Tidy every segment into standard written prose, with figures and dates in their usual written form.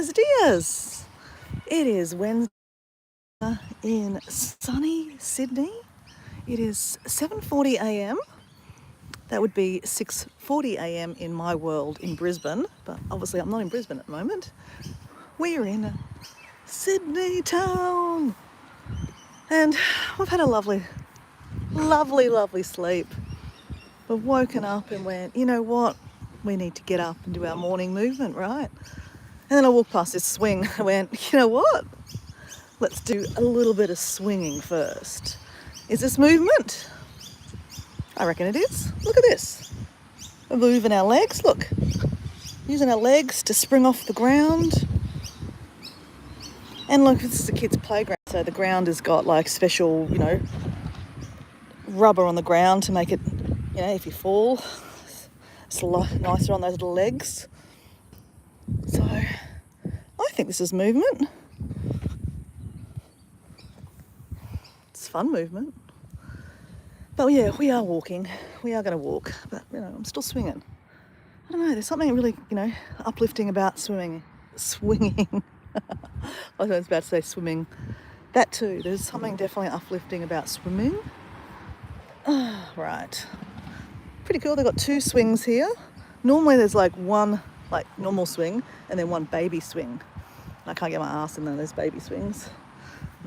Buenos dias. It is Wednesday in sunny Sydney. It is 7:40 a.m. That would be 6:40 a.m. in my world in Brisbane, but obviously I'm not in Brisbane at the moment. We're in Sydney town, and we've had a lovely sleep. We've woken up and went, you know what? We need to get up and do our morning movement, right? And then I walked past this swing. I went, you know what? Let's do a little bit of swinging first. Is this movement? I reckon it is. Look at this. We're moving our legs, look. Using our legs to spring off the ground. And look, this is a kid's playground. So the ground has got like special, rubber on the ground to make it, if you fall, it's a lot nicer on those little legs. So I think this is movement. It's fun movement. But yeah, we are walking. We are going to walk. But, I'm still swinging. I don't know, there's something really, uplifting about swinging. I was about to say swimming. That too. There's something definitely uplifting about swimming. Right. Pretty cool. They've got two swings here. Normally there's like one normal swing and then one baby swing. I can't get my ass in those baby swings.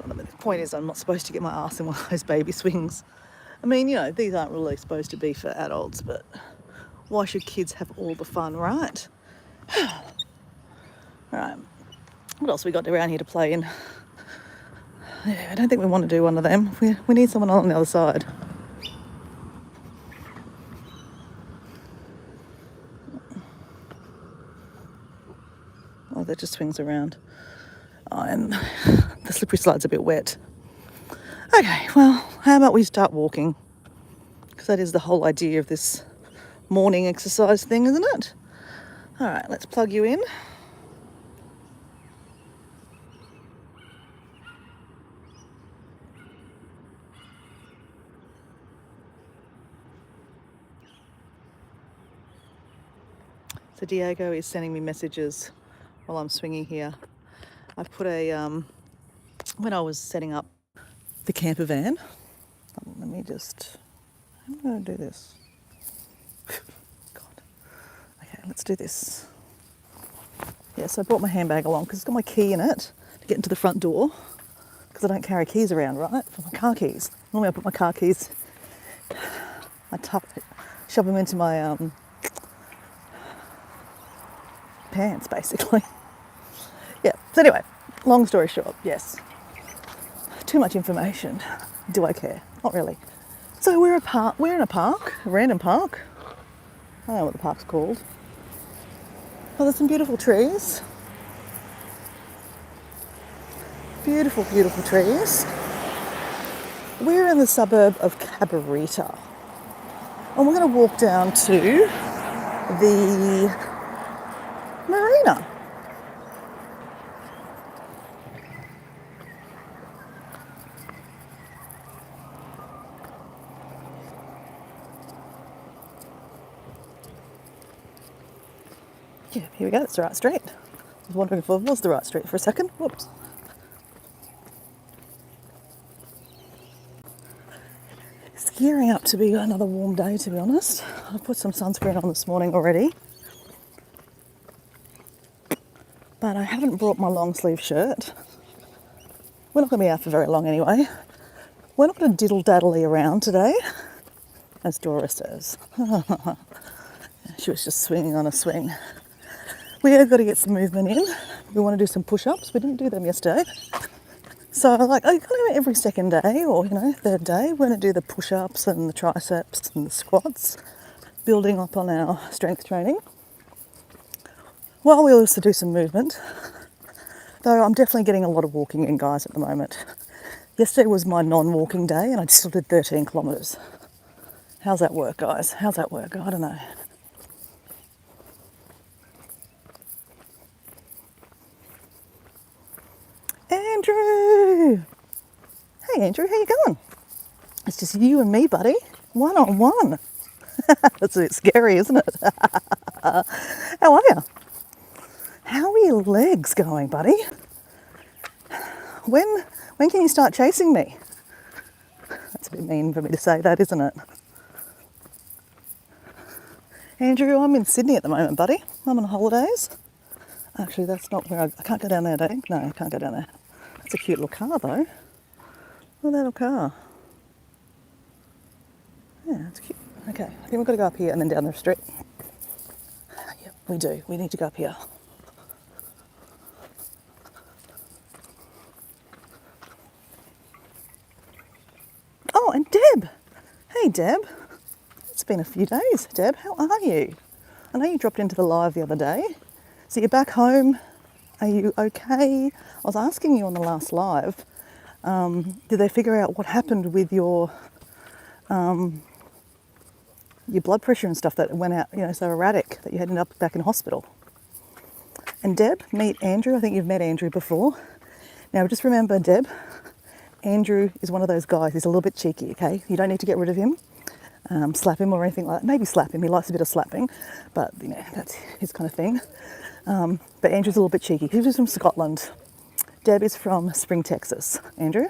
The point is I'm not supposed to get my ass in one of those baby swings. I mean, these aren't really supposed to be for adults, but why should kids have all the fun, right? Right. What else we got around here to play in? Yeah, I don't think we want to do one of them. We need someone on the other side. Oh, that just swings around. Oh, and the slippery slide's a bit wet. Okay, well, how about we start walking? Because that is the whole idea of this morning exercise thing, isn't it? All right, let's plug you in. So Diego is sending me messages while I'm swinging here. I put when I was setting up the camper van, I'm going to do this. God. Okay, let's do this. Yeah, so I brought my handbag along because it's got my key in it to get into the front door because I don't carry keys around, right, for my car keys. Normally I put my car keys, shove them into my pants, basically. Yeah, so anyway, long story short, yes. Too much information. Do I care? Not really. So we're in a park, a random park. I don't know what the park's called. Well, there's some beautiful trees. Beautiful, beautiful trees. We're in the suburb of Cabarita. And we're going to walk down to the marina. Yeah, here we go, it's the right street. I was wondering if it was the right street for a second. Whoops. It's gearing up to be another warm day, to be honest. I put some sunscreen on this morning already. But I haven't brought my long sleeve shirt. We're not going to be out for very long anyway. We're not going to diddle-daddly around today, as Dora says. She was just swinging on a swing. We have got to get some movement in. We want to do some push-ups. We didn't do them yesterday. So every second day or, third day, we're going to do the push-ups and the triceps and the squats, building up on our strength training. While we also do some movement, though I'm definitely getting a lot of walking in, guys, at the moment. Yesterday was my non-walking day and I still did 13 kilometres. How's that work, guys? How's that work? I don't know. Andrew! Hey Andrew, how you going? It's just you and me, buddy. One on one. That's a bit scary, isn't it? How are you? How are you your legs going, buddy? When can you start chasing me? That's a bit mean for me to say that, isn't it? Andrew, I'm in Sydney at the moment, buddy. I'm on holidays. Actually, that's not where I can't go down there, Dave. No, I can't go down there. That's a cute little car, though. Look at that little car. Yeah, that's cute. Okay, I think we've got to go up here and then down the street. Yep, we do. We need to go up here. Oh, and Deb. Hey, Deb. It's been a few days, Deb. How are you? I know you dropped into the live the other day. So you're back home. Are you okay? I was asking you on the last live, did they figure out what happened with your blood pressure and stuff that went out, so erratic that you ended up back in hospital? And Deb, meet Andrew. I think you've met Andrew before. Now just remember, Deb, Andrew is one of those guys. He's a little bit cheeky, okay? You don't need to get rid of him, slap him or anything like that. Maybe slap him. He likes a bit of slapping, but that's his kind of thing. But Andrew's a little bit cheeky. He's from Scotland. Deb is from Spring, Texas. Andrew,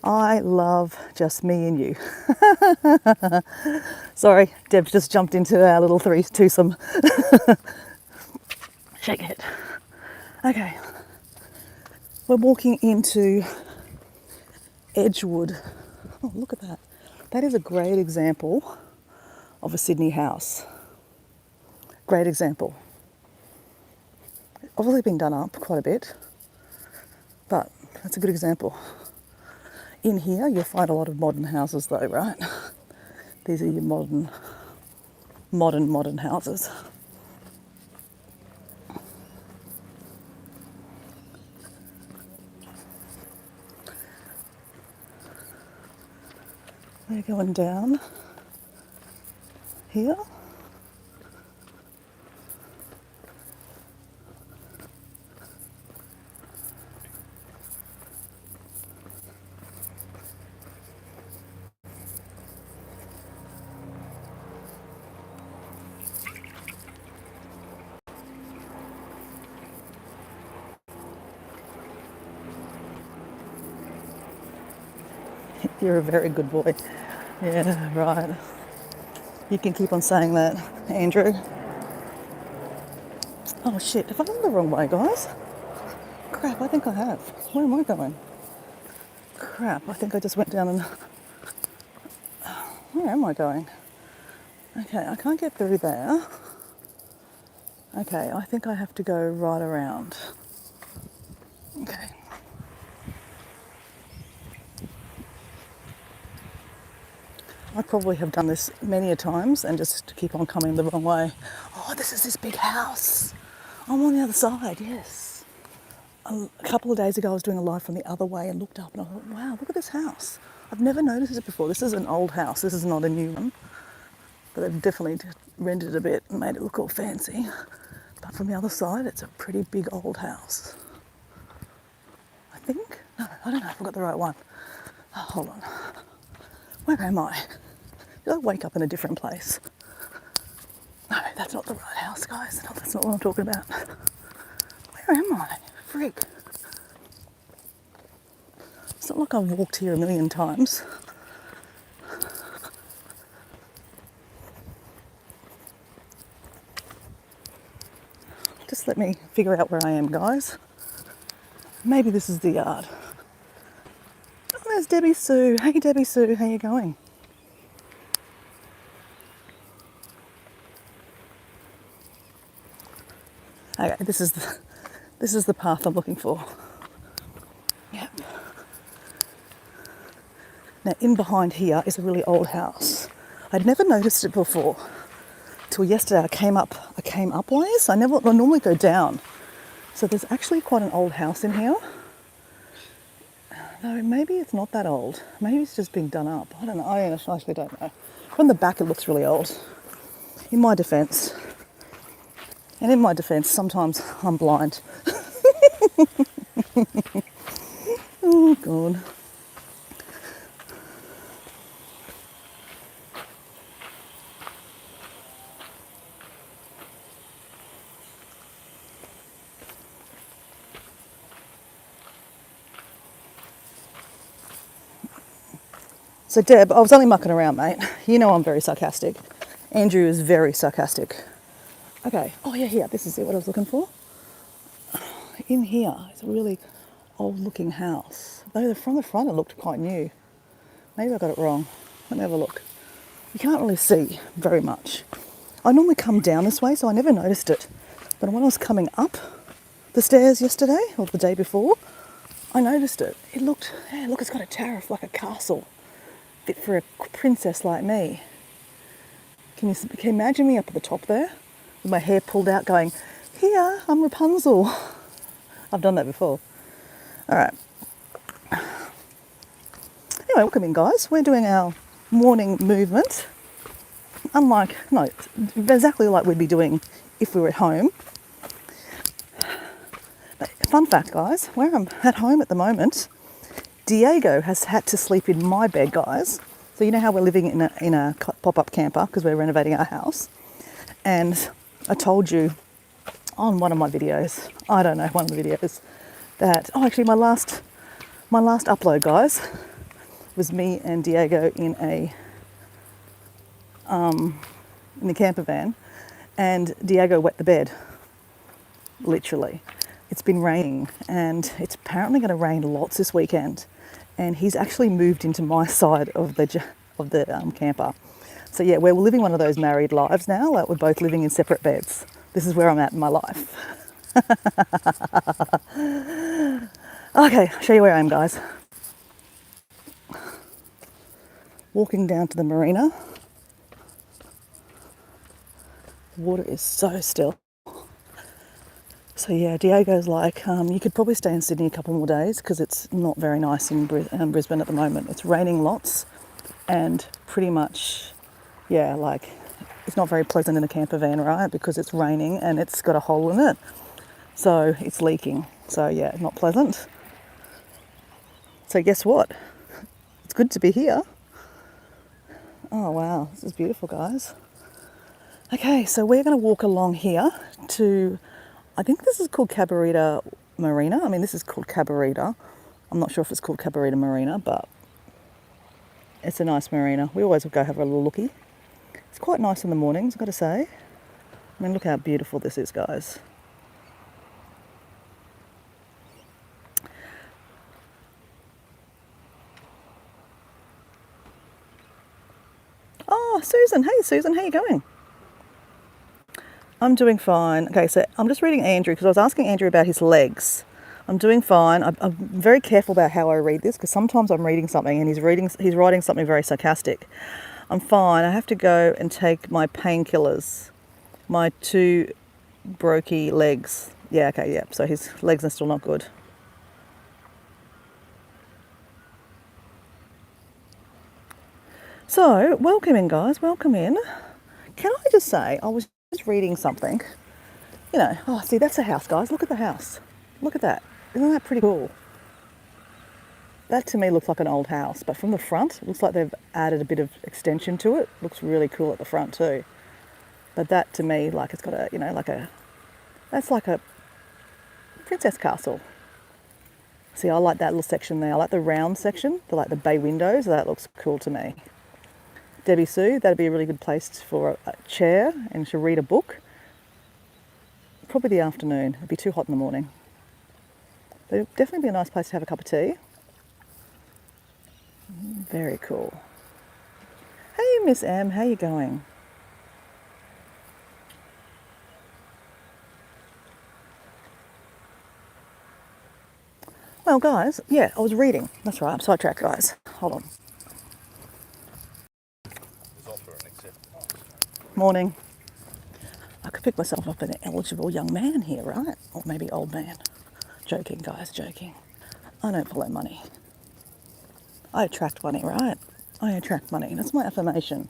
I love just me and you. Sorry, Deb just jumped into our little twosome. Shake your head. Okay, we're walking into Edgewood. Oh, look at that. That is a great example of a Sydney house. Great example. Obviously been done up quite a bit, but that's a good example. In here, you'll find a lot of modern houses though, right? These are your modern houses. We're going down here. You're a very good boy. Yeah, right. You can keep on saying that, Andrew. Oh shit, have I gone the wrong way, guys? Crap, I think I have. Where am I going? Crap, I think I just went down and... Where am I going? Okay, I can't get through there. Okay, I think I have to go right around. Okay. I probably have done this many a times and just keep on coming the wrong way. Oh, this is this big house. I'm on the other side, yes. A couple of days ago I was doing a live from the other way and looked up and I thought, wow, look at this house. I've never noticed it before. This is an old house. This is not a new one. But they've definitely rendered it a bit and made it look all fancy. But from the other side, it's a pretty big old house. I think? No, I don't know if I've got the right one. Oh, hold on. Where am I? Did I wake up in a different place? No, that's not the right house, guys. No, that's not what I'm talking about. Where am I? Frick. It's not like I've walked here a million times. Just let me figure out where I am, guys. Maybe this is the yard. Oh, there's Debbie Sue. Hey, Debbie Sue, how you going? Okay, this is the path I'm looking for. Yep. Now, in behind here is a really old house. I'd never noticed it before till yesterday. I came up ways. I normally go down. So there's actually quite an old house in here. No, maybe it's not that old. Maybe it's just being done up. I don't know. I actually don't know. From the back, it looks really old. In my defence. And in my defence, sometimes I'm blind. Oh, God. So Deb, I was only mucking around, mate. You know I'm very sarcastic. Andrew is very sarcastic. Okay. Oh yeah, here. This is it. What I was looking for. In here, it's a really old-looking house. Though from the front, it looked quite new. Maybe I got it wrong. Let me have a look. You can't really see very much. I normally come down this way, so I never noticed it. But when I was coming up the stairs yesterday, or the day before, I noticed it. It looked, yeah, look, it's got a tower like a castle. Fit for a princess like me. Can you imagine me up at the top there? With my hair pulled out going, here, I'm Rapunzel. I've done that before. All right. Anyway, welcome in, guys. We're doing our morning movement. Exactly like we'd be doing if we were at home. But fun fact, guys, where I'm at home at the moment, Diego has had to sleep in my bed, guys. So you know how we're living in a pop-up camper because we're renovating our house. And I told you on one of my videos, I don't know, one of the videos, that, actually my last upload, guys, was me and Diego in the camper van, and Diego wet the bed, literally. It's been raining, and it's apparently going to rain lots this weekend, and he's actually moved into my side of the camper. So yeah, we're living one of those married lives now, like we're both living in separate beds. This is where I'm at in my life. Okay, I'll show you where I am, guys. Walking down to the marina. The water is so still. So yeah, Diego's like, you could probably stay in Sydney a couple more days because it's not very nice in Brisbane at the moment. It's raining lots and pretty much, yeah, like it's not very pleasant in a camper van, right? Because it's raining and it's got a hole in it. So it's leaking. So yeah, not pleasant. So guess what? It's good to be here. Oh wow, this is beautiful, guys. Okay, so we're going to walk along here to, I think this is called Cabarita Marina. I mean, this is called Cabarita. I'm not sure if it's called Cabarita Marina, but it's a nice marina. We always go have a little looky. It's quite nice in the mornings, I've got to say. I mean, look how beautiful this is, guys. Oh, Susan. Hey, Susan, how you going? I'm doing fine. Okay, so I'm just reading Andrew because I was asking Andrew about his legs. I'm doing fine. I'm very careful about how I read this because sometimes I'm reading something and he's writing something very sarcastic. I'm fine. I have to go and take my painkillers. My 2 brokey legs. Yeah, okay, yeah. So his legs are still not good. So, welcome in, guys. Welcome in. Can I just say, I was just reading something. You know, oh, see, that's a house, guys. Look at the house. Look at that. Isn't that pretty cool? That to me looks like an old house, but from the front, it looks like they've added a bit of extension to it. Looks really cool at the front too. But that to me, like it's got a, you know, that's like a princess castle. See, I like that little section there. I like the round section, the bay windows. That looks cool to me. Debbie Sue, that'd be a really good place for a chair and to read a book. Probably the afternoon. It'd be too hot in the morning. But it'd definitely be a nice place to have a cup of tea. Very cool. Hey, Miss M, how you going? Well, guys, yeah, I was reading. That's right, I'm sidetracked, guys. Hold on. Morning. I could pick myself up an eligible young man here, right? Or maybe old man. Joking, guys, joking. I don't follow money. I attract money, right? I attract money. That's my affirmation.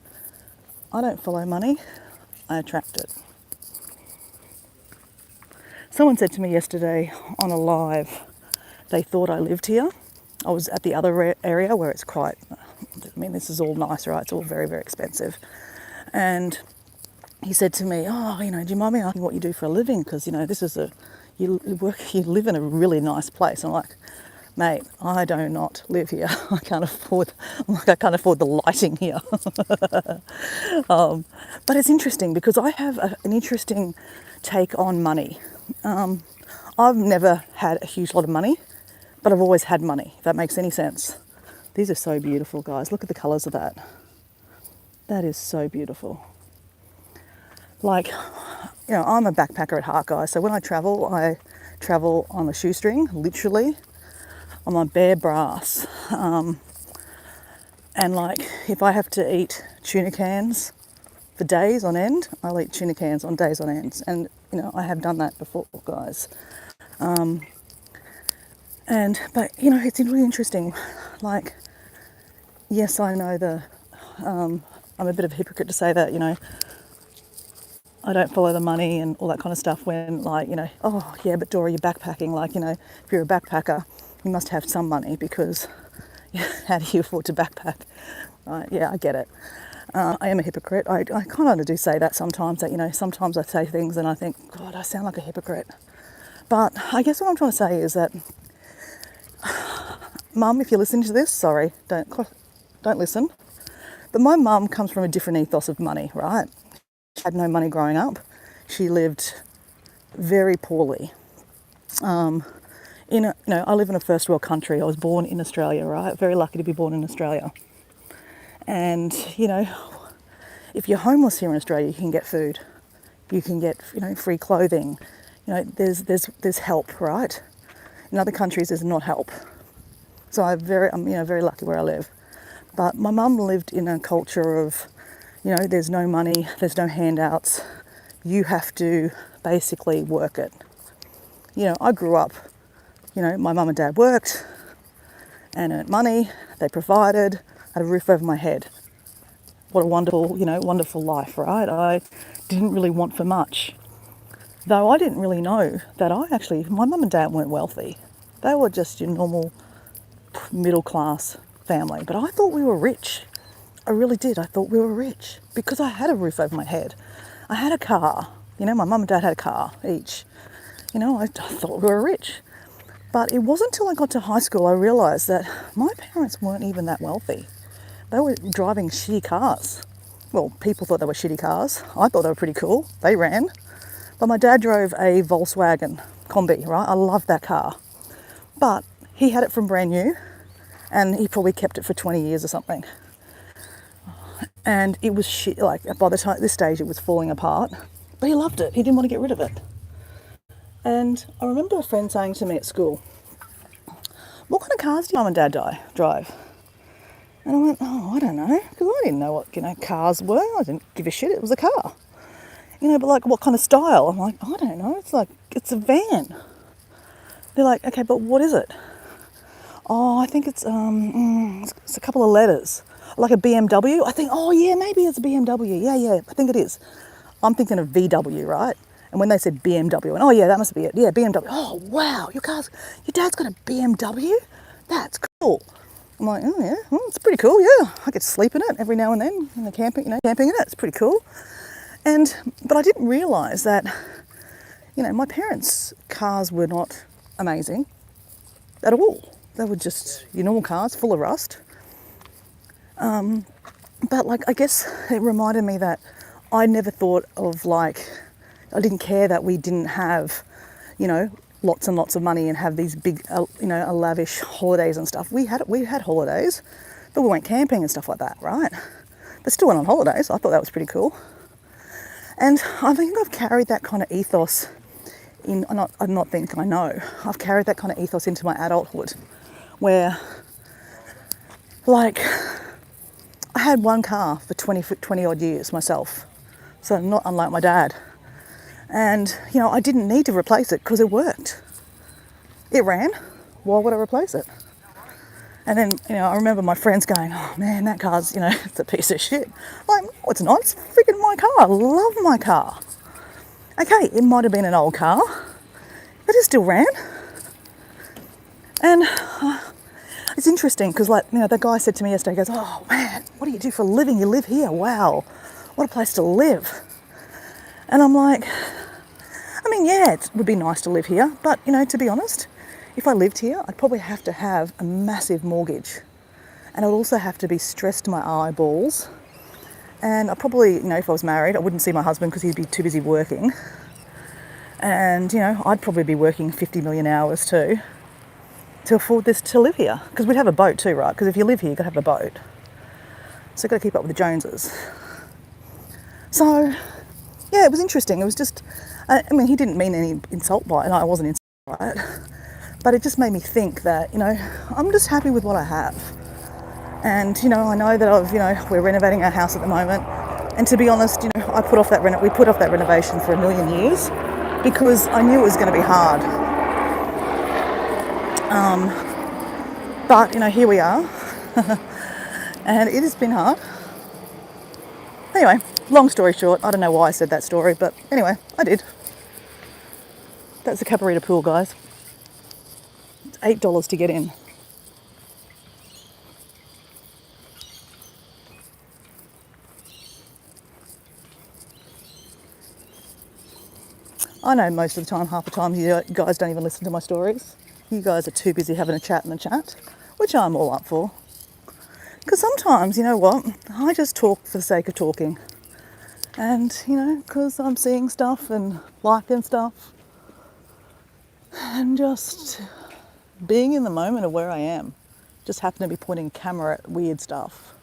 I don't follow money. I attract it. Someone said to me yesterday on a live, they thought I lived here. I was at the other area where it's quite, I mean, this is all nice, right? It's all very, very expensive. And he said to me, oh, you know, do you mind me asking what you do for a living? Because, you know, this is you live in a really nice place. I'm like, Mate, I do not live here. I can't afford the lighting here. But it's interesting because I have an interesting take on money. I've never had a huge lot of money, but I've always had money, if that makes any sense. These are so beautiful, guys. Look at the colours of that. That is so beautiful. Like, I'm a backpacker at heart, guys. So when I travel on a shoestring, literally. I'm on bare brass. And like, if I have to eat tuna cans for days on end, I'll eat tuna cans on days on end. And, I have done that before, guys. But it's really interesting. Like, yes, I know I'm a bit of a hypocrite to say that, I don't follow the money and all that kind of stuff when, like, oh, yeah, but Dora, you're backpacking. Like, if you're a backpacker, you must have some money because how do you afford to backpack? Right, yeah, I get it. I am a hypocrite. I kind of do say that sometimes, that, sometimes I say things and I think, God, I sound like a hypocrite. But I guess what I'm trying to say is that, Mum, if you're listening to this, sorry, don't listen. But my mum comes from a different ethos of money, right? She had no money growing up. She lived very poorly. I live in a first world country. I was born in Australia, right? Very lucky to be born in Australia. And, if you're homeless here in Australia, you can get food. You can get, free clothing. There's help, right? In other countries, there's not help. So I'm very lucky where I live. But my mum lived in a culture of, there's no money, there's no handouts. You have to basically work it. I grew up, my mum and dad worked and earned money. They provided, had a roof over my head. What a wonderful life, right? I didn't really want for much. Though I didn't really know that my mum and dad weren't wealthy. They were just your normal middle class family. But I thought we were rich. I really did. I thought we were rich because I had a roof over my head. I had a car. My mum and dad had a car each. I thought we were rich. But it wasn't until I got to high school I realised that my parents weren't even that wealthy. They were driving shitty cars. Well, people thought they were shitty cars. I thought they were pretty cool. They ran. But my dad drove a Volkswagen Combi, right? I loved that car. But he had it from brand new and he probably kept it for 20 years or something. And it was shit. Like, by the time, at this stage, it was falling apart. But he loved it. He didn't want to get rid of it. And I remember a friend saying to me at school, what kind of cars do your mum and dad drive? And I went, oh, I don't know. Because I didn't know what, cars were. I didn't give a shit. It was a car. But like, what kind of style? I'm like, I don't know. It's a van. They're like, okay, but what is it? Oh, I think it's a couple of letters. Like a BMW. I think, oh yeah, maybe it's a BMW. Yeah, I think it is. I'm thinking of VW, right? And when they said BMW, and oh yeah, that must be it. Yeah, BMW. Oh wow, your dad's got a BMW? That's cool. I'm like, oh yeah, well, it's pretty cool, yeah. I get to sleep in it every now and then, in the camping in it, it's pretty cool. But I didn't realise that, my parents' cars were not amazing at all. They were just your normal cars, full of rust. But like, I guess it reminded me that I never thought of I didn't care that we didn't have, lots and lots of money and have these big, lavish holidays and stuff. We had holidays, but we went camping and stuff like that, right? But still went on holidays. I thought that was pretty cool. And I think I've carried that kind of ethos I've carried that kind of ethos into my adulthood, where, like, I had one car for 20 odd years myself, so not unlike my dad. And, I didn't need to replace it because it worked. It ran. Why would I replace it? And then, I remember my friends going, oh man, that car's, it's a piece of shit. I'm like, no, it's not. It's freaking my car. I love my car. Okay, it might have been an old car, but it still ran. And it's interesting because, the guy said to me yesterday, he goes, oh man, what do you do for a living? You live here. Wow, what a place to live. And I'm like, yeah, it would be nice to live here, but, to be honest, if I lived here, I'd probably have to have a massive mortgage. And I would also have to be stressed to my eyeballs. And I probably, if I was married, I wouldn't see my husband because he'd be too busy working. And, I'd probably be working 50 million hours too to afford this to live here. Because we'd have a boat too, right? Because if you live here, you've got to have a boat. So you've got to keep up with the Joneses. So, yeah, it was interesting. It was just, he didn't mean any insult by it, and I wasn't insulted by it. But it just made me think that, I'm just happy with what I have. And, I know that we're renovating our house at the moment. And to be honest, we put off that renovation for a million years because I knew it was going to be hard. But, here we are. And it has been hard. Anyway, long story short, I don't know why I said that story, but anyway, I did. That's the Cabarita pool, guys. It's $8 to get in. I know most of the time, half the time, you guys don't even listen to my stories. You guys are too busy having a chat in the chat, which I'm all up for. Because sometimes, you know what, I just talk for the sake of talking. And, because I'm seeing stuff and liking stuff. And just being in the moment of where I am. Just happen to be pointing a camera at weird stuff.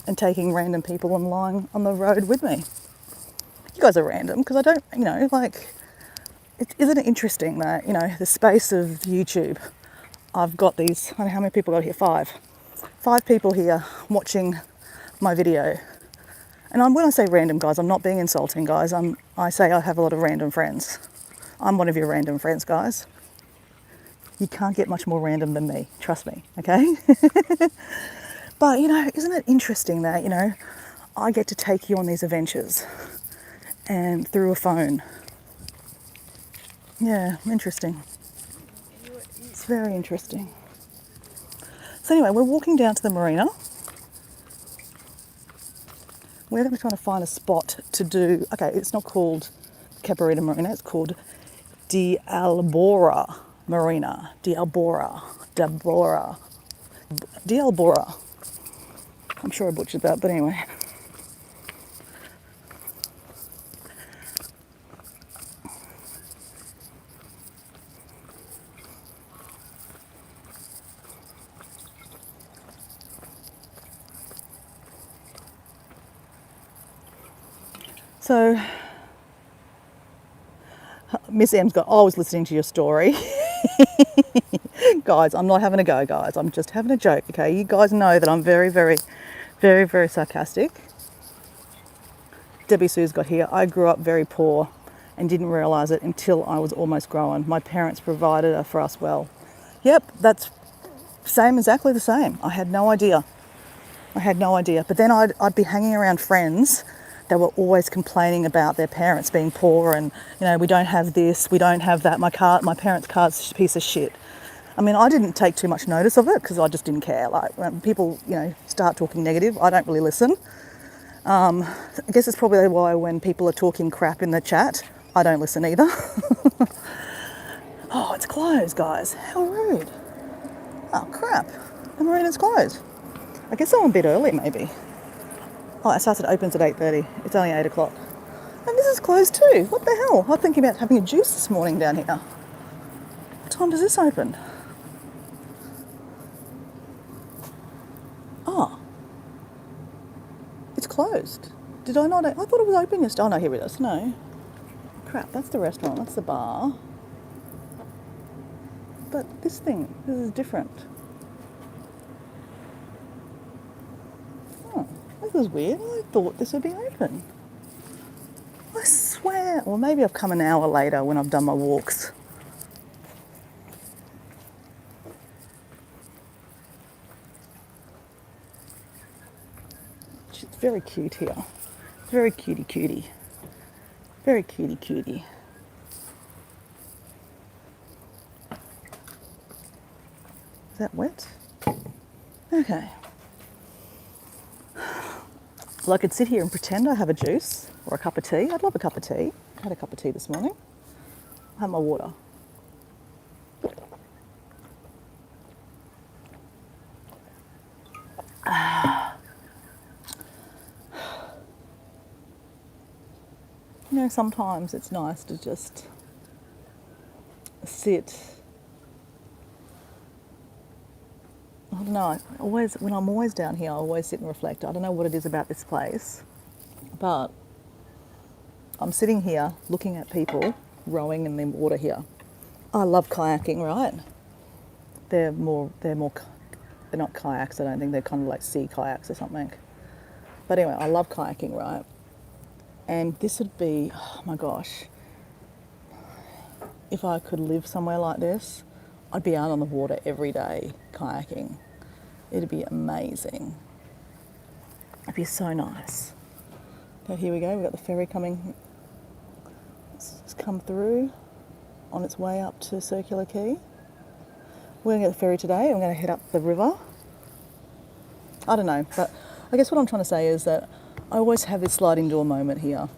And taking random people along on the road with me. You guys are random, because I don't, isn't it interesting that, the space of YouTube, I've got these, I don't know how many people got here, 5 people here watching my video. And when I say random, guys, I'm not being insulting, guys. I say I have a lot of random friends. I'm one of your random friends, guys. You can't get much more random than me, trust me, okay? But, isn't it interesting that, I get to take you on these adventures and through a phone. Yeah, interesting. It's very interesting. So anyway, we're walking down to the marina. We're going to try to find a spot to do, okay, it's not called Cabarita Marina, it's called D'Albora Marina. D'Albora. I'm sure I butchered that, but anyway. So, Miss M's got, I was listening to your story. Guys, I'm not having a go, guys. I'm just having a joke, okay? You guys know that I'm very, very, very, very sarcastic. Debbie Sue's got here. I grew up very poor and didn't realise it until I was almost grown. My parents provided for us well. Yep, that's exactly the same. I had no idea. But then I'd be hanging around friends that were always complaining about their parents being poor and, we don't have this, we don't have that. My parents' car's a piece of shit. I mean, I didn't take too much notice of it because I just didn't care. Like, when people, start talking negative, I don't really listen. I guess it's probably why when people are talking crap in the chat, I don't listen either. Oh, it's closed, guys. How rude. Oh, crap. The marina's closed. I guess I'm a bit early, maybe. Oh, it opens at 8:30. It's only 8 o'clock. And this is closed too. What the hell? I'm thinking about having a juice this morning down here. What time does this open? Oh. It's closed. Did I not? I thought it was open yesterday. Oh, no, here it is. No. Crap, that's the restaurant. That's the bar. But this is different. Oh, this is weird. I thought this would be open. I swear. Or maybe I've come an hour later when I've done my walks. It's very cute here. Very cutie. Very cutie. Is that wet? Okay. Well, I could sit here and pretend I have a juice or a cup of tea. I'd love a cup of tea. I had a cup of tea this morning. Have my water. You know, sometimes it's nice to just sit. I don't know. When I'm always down here, I always sit and reflect. I don't know what it is about this place, but I'm sitting here looking at people rowing in the water here. I love kayaking, right? They're not kayaks. I don't think they're kind of like sea kayaks or something. But anyway, I love kayaking, right? And this would be, oh my gosh, if I could live somewhere like this, I'd be out on the water every day kayaking. It'd be amazing. It'd be so nice. Okay, here we go. We've got the ferry coming. It's come through on its way up to Circular Quay. We're going to get the ferry today. I'm going to head up the river. I don't know, but I guess what I'm trying to say is that I always have this sliding door moment here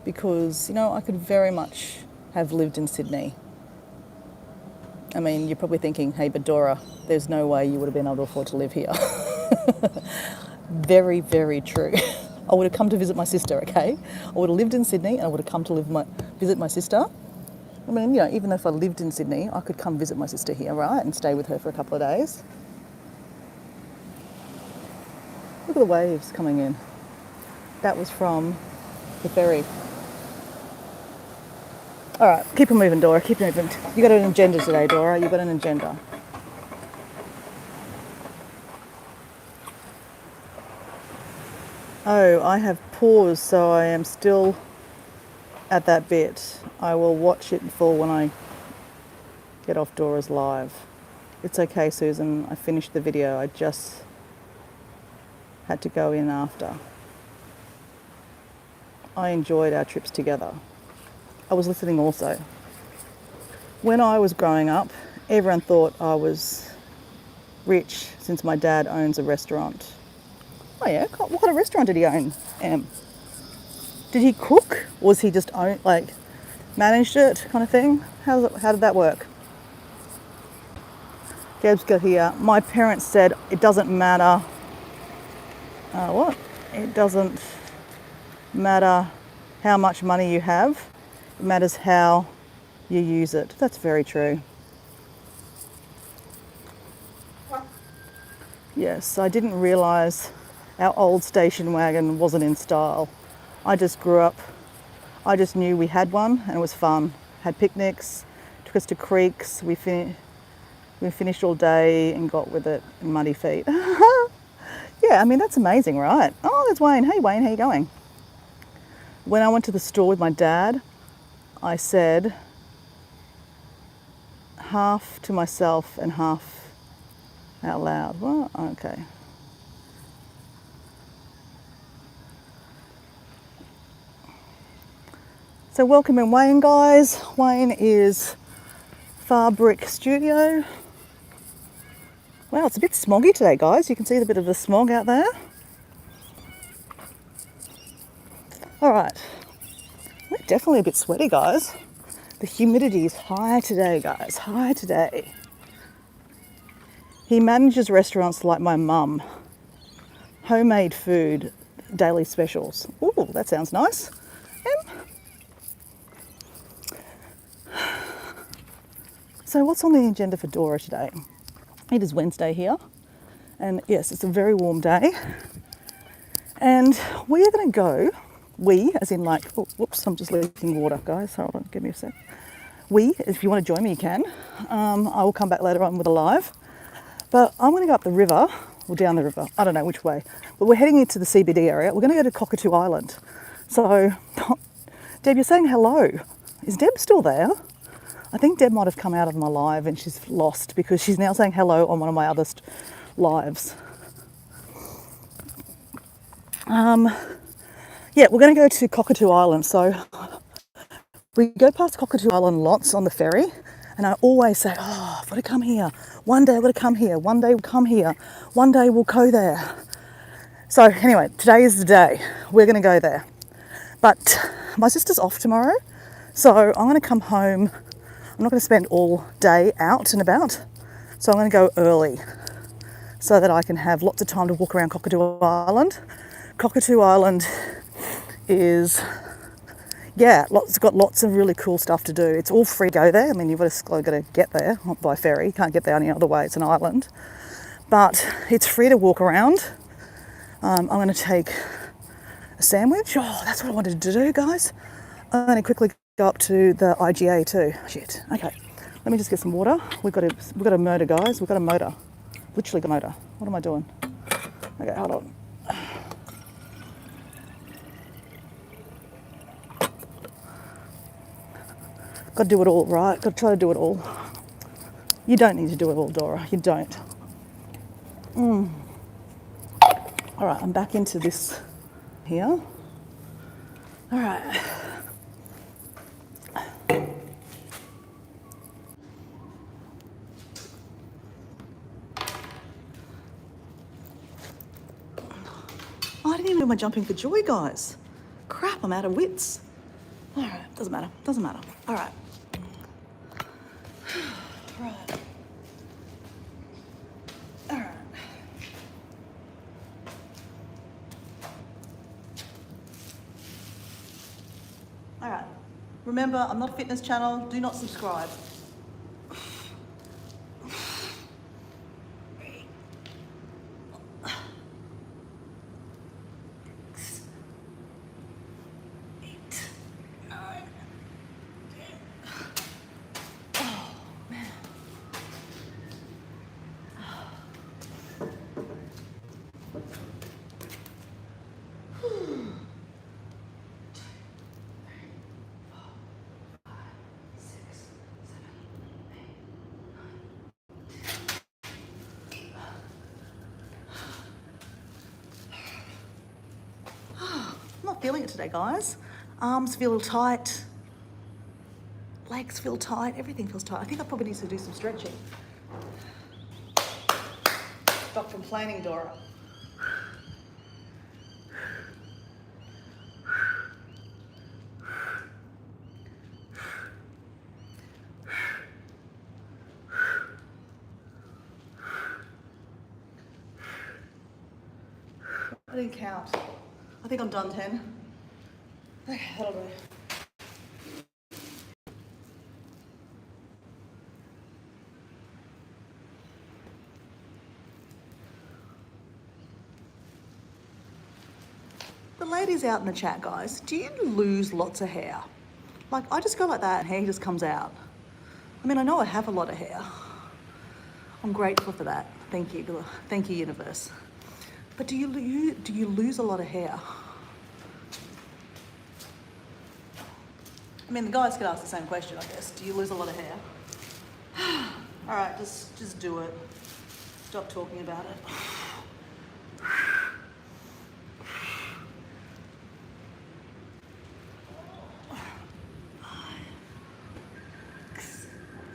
because, you know, I could very much have lived in Sydney. I mean, you're probably thinking, hey, but Dora, there's no way you would have been able to afford to live here. Very, very true. I would have come to visit my sister, okay? I would have lived in Sydney and I would have come to visit my sister. I mean, you know, even though if I lived in Sydney, I could come visit my sister here, right? And stay with her for a couple of days. Look at the waves coming in. That was from the ferry. All right, keep it moving, Dora, keep moving. You got an agenda today, Dora, you got an agenda. Oh, I have paused, so I am still at that bit. I will watch it in full when I get off Dora's live. It's okay, Susan, I finished the video, I just had to go in after. I enjoyed our trips together. I was listening also. When I was growing up, everyone thought I was rich since my dad owns a restaurant. Oh yeah, what kind of restaurant did he own, Em? Did he cook? Or was he just managed it kind of thing? How did that work? Gab's got here. My parents said it doesn't matter. What? It doesn't matter how much money you have. It matters how you use it. That's very true. Yes, I didn't realise our old station wagon wasn't in style. I just grew up, I just knew we had one and it was fun. Had picnics, took us to creeks, we finished all day and got with it in muddy feet. Yeah, I mean, that's amazing, right? Oh, there's Wayne. Hey, Wayne, how you going? When I went to the store with my dad, I said half to myself and half out loud. Well, okay. So welcome in Wayne, guys. Wayne is Fabric Studio. Wow, it's a bit smoggy today, guys. You can see the bit of the smog out there. All right, we're definitely a bit sweaty, guys. The humidity is high today, guys, high today. He manages restaurants like my mum. Homemade food, daily specials. Ooh, that sounds nice. So what's on the agenda for Dora today? It is Wednesday here, and yes, it's a very warm day. And we are going to go, as in like, oh, whoops, I'm just leaking water, guys. Hold on, give me a sec. If you want to join me, you can. I will come back later on with a live. But I'm going to go up the river, or down the river, I don't know which way. But we're heading into the CBD area. We're going to go to Cockatoo Island. So, Deb, you're saying hello. Is Deb still there? I think Deb might have come out of my live and she's lost because she's now saying hello on one of my other lives. Yeah, we're going to go to Cockatoo Island. So we go past Cockatoo Island lots on the ferry, and I always say, oh, I've got to come here. One day I've got to come here. One day we'll come here. One day we'll go there. So anyway, today is the day. We're going to go there. But my sister's off tomorrow. So I'm going to come home. I'm not going to spend all day out and about. So I'm going to go early so that I can have lots of time to walk around Cockatoo Island. Cockatoo Island is, yeah, it's got lots of really cool stuff to do. It's all free to go there. I mean, you've just got to get there by ferry. You can't get there any other way. It's an island. But it's free to walk around. I'm going to take a sandwich. Oh, that's what I wanted to do, guys. I'm going to quickly go up to the IGA too. Shit. Okay. Let me just get some water. We've got a motor, guys. We've got a motor. Literally the motor. What am I doing? Okay, hold on. Got to do it all, right? Got to try to do it all. You don't need to do it all, Dora. You don't. All right, I'm back into this here. All right. Oh, I didn't even do my jumping for joy, guys. Crap, I'm out of wits. All right, doesn't matter. All right. Right. All right. All right. Remember, I'm not a fitness channel. Do not subscribe. I'm not feeling it today, guys. Arms feel tight. Legs feel tight. Everything feels tight. I think I probably need to do some stretching. Stop complaining, Dora. I didn't count. I think I'm done 10. Okay, that'll do. The ladies out in the chat, guys, do you lose lots of hair? Like, I just go like that and hair just comes out. I mean, I know I have a lot of hair. I'm grateful for that. Thank you. Thank you, universe. But do you lose a lot of hair? I mean, the guys could ask the same question, I guess. Do you lose a lot of hair? All right, just do it. Stop talking about it.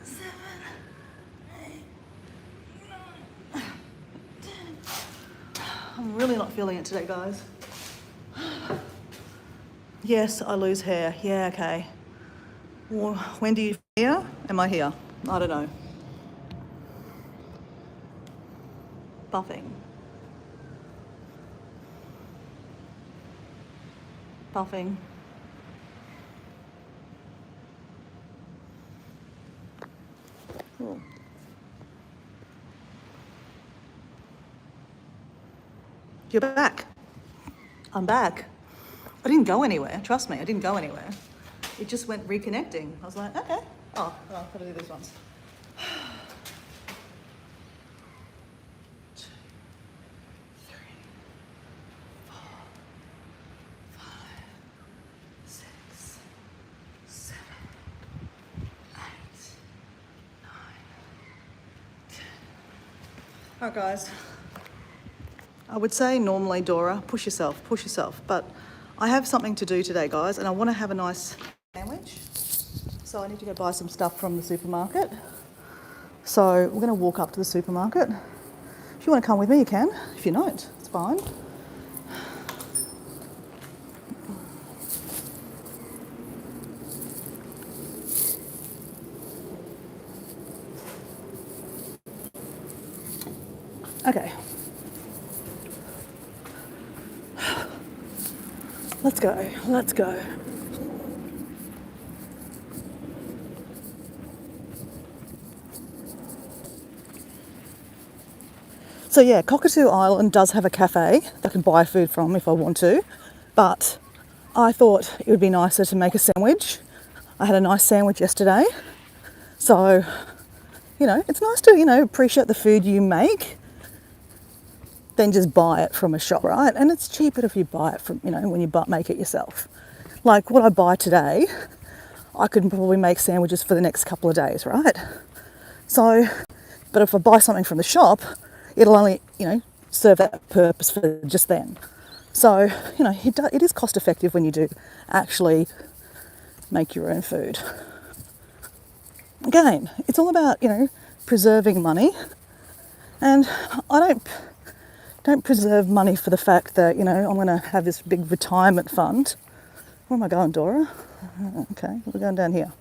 7, 8, 9, 10. I'm really not feeling it today, guys. Yes, I lose hair. Yeah, okay. Well, when do you here? Am I here? I don't know. Buffing. Buffing. Cool. You're back. I'm back. I didn't go anywhere. Trust me, I didn't go anywhere. It just went reconnecting. I was like, okay. Oh, I've got to do these ones. 2, 3, 4, 5, 6, 7, 8, 9, 10. All right, guys. I would say normally, Dora, push yourself, but I have something to do today, guys, and I want to have a nice sandwich. So I need to go buy some stuff from the supermarket. So we're going to walk up to the supermarket. If you want to come with me, you can. If you don't, it's fine. Okay. Let's go. Let's go. So yeah, Cockatoo Island does have a cafe that I can buy food from if I want to, but I thought it would be nicer to make a sandwich. I had a nice sandwich yesterday, so it's nice to appreciate the food you make than just buy it from a shop, right? And it's cheaper if you buy it from when you make it yourself. Like what I buy today, I could probably make sandwiches for the next couple of days, right? So, but if I buy something from the shop, it'll only, serve that purpose for just then. So, it is cost effective when you do actually make your own food. Again, it's all about, preserving money. And I don't preserve money for the fact that, I'm going to have this big retirement fund. Where am I going, Dora? Okay, we're going down here.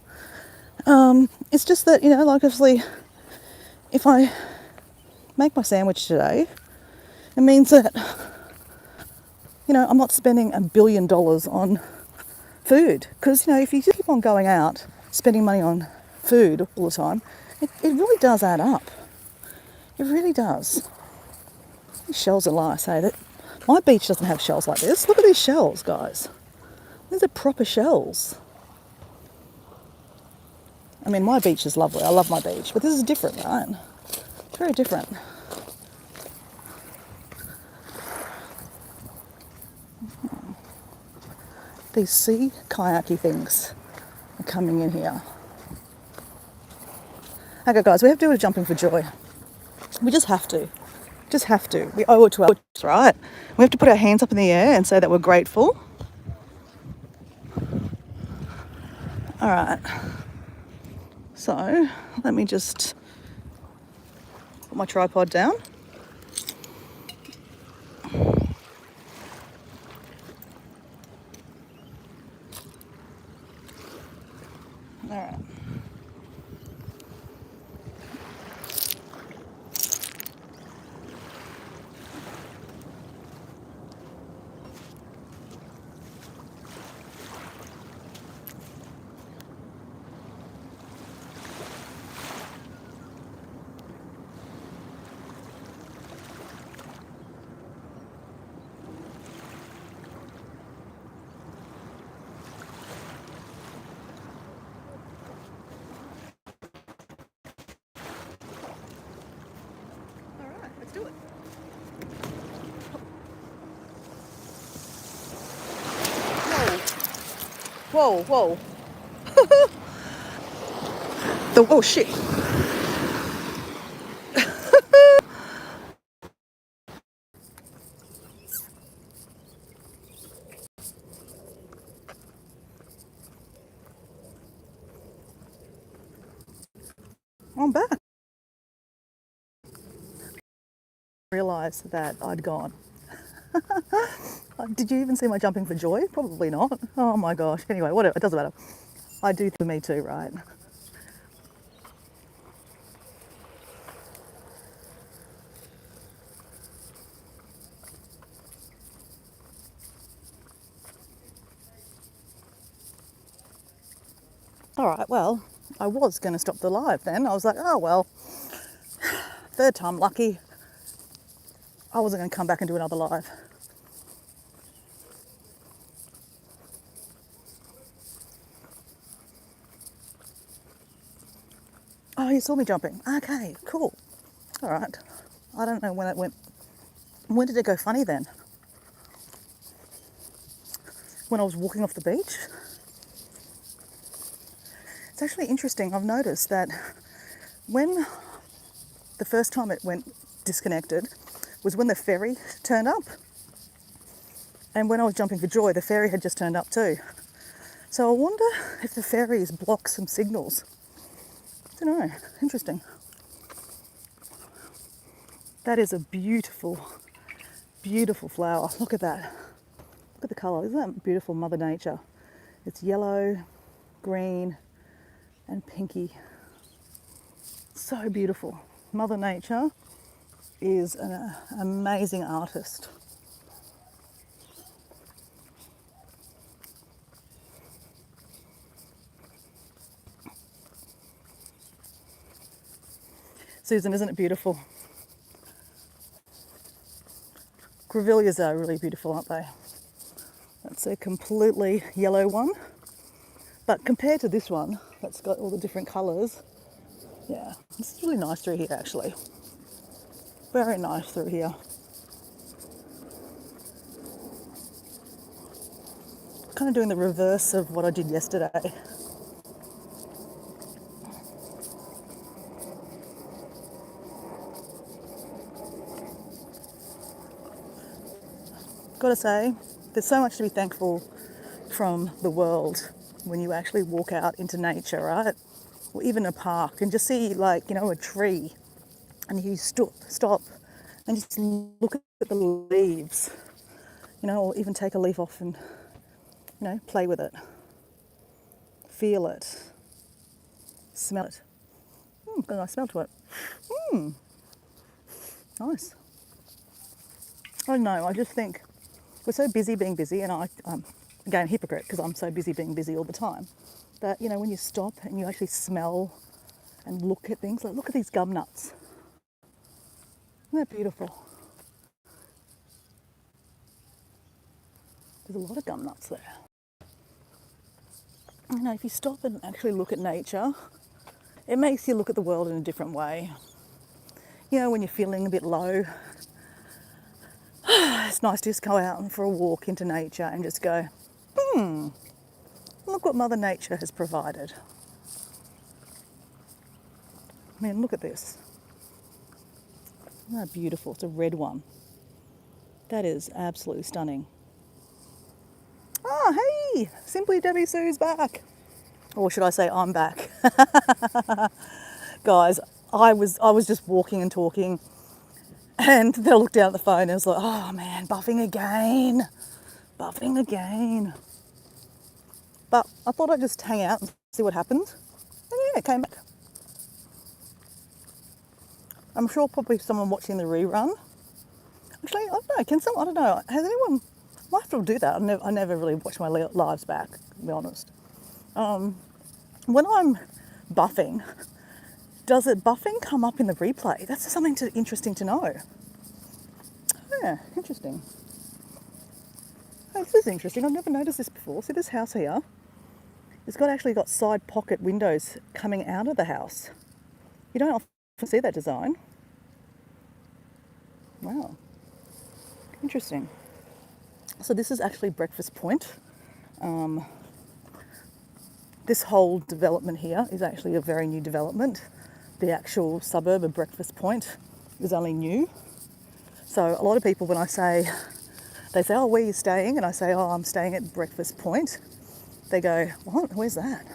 It's just that, obviously, if I make my sandwich today, it means that, I'm not spending $1 billion on food. Because, if you keep on going out, spending money on food all the time, it really does add up. It really does. These shells are nice, hey? My beach doesn't have shells like this. Look at these shells, guys. These are proper shells. I mean, my beach is lovely. I love my beach. But this is different, right? It's very different. These sea kayaky things are coming in here. Okay, guys, we have to do a jumping for joy. We just have to. Just have to. We owe it to our right? We have to put our hands up in the air and say that we're grateful. All right. So, let me just put my tripod down. All right. Let's do it. Whoa, whoa. Oh shit. I'm back. Realised that I'd gone. Did you even see my jumping for joy? Probably not. Oh my gosh. Anyway, whatever. It doesn't matter. I do for me too, right? All right, well, I was going to stop the live then. I was like, oh well, third time lucky. I wasn't going to come back and do another live. Oh, you saw me jumping. Okay, cool. All right. I don't know when it went. When did it go funny then? When I was walking off the beach? It's actually interesting. I've noticed that when the first time it went disconnected was when the ferry turned up. And when I was jumping for joy, the ferry had just turned up too. So I wonder if the ferries block some signals. I don't know. Interesting. That is a beautiful, beautiful flower. Look at that. Look at the colour. Isn't that beautiful, Mother Nature? It's yellow, green, and pinky. So beautiful. Mother Nature is an amazing artist. Susan, isn't it beautiful? Grevilleas are really beautiful, aren't they? That's a completely yellow one. But compared to this one, that's got all the different colours, yeah, this is really nice through here actually. Very nice through here. Kind of doing the reverse of what I did yesterday. Gotta say, there's so much to be thankful from the world when you actually walk out into nature, right? Or even a park and just see, like, you know, a tree, and you stop and just look at the leaves, you know, or even take a leaf off and, you know, play with it, feel it, smell it. Got a nice smell to it. Nice. I don't know, I just think we're so busy being busy, and I'm again a hypocrite because I'm so busy being busy all the time. But you know, when you stop and you actually smell and look at things, like look at these gum nuts. Isn't that beautiful? There's a lot of gum nuts there. You know, if you stop and actually look at nature, it makes you look at the world in a different way. You know, when you're feeling a bit low, it's nice to just go out for a walk into nature and just go, look what Mother Nature has provided. I mean, look at this. Isn't that beautiful? It's a red one. That is absolutely stunning. Oh, hey! Simply Debbie Sue's back. Or should I say I'm back? Guys, I was just walking and talking, and then I looked down at the phone and I was like, oh man, buffing again. But I thought I'd just hang out and see what happened. And yeah, it came back. I'm sure probably someone watching the rerun. Actually, I don't know, I don't know, has anyone, I might have to do that. I never really watch my lives back, to be honest. When I'm buffing, does it buffing come up in the replay? That's something interesting to know. Yeah, interesting. Oh, this is interesting. I've never noticed this before. See this house here? It's actually got side pocket windows coming out of the house. You don't often see that design. Wow. Interesting. So this is actually Breakfast Point. This whole development here is actually a very new development. The actual suburb of Breakfast Point is only new. So a lot of people, when I say, they say, oh, where are you staying? And I say, oh, I'm staying at Breakfast Point. They go, what? Where's that?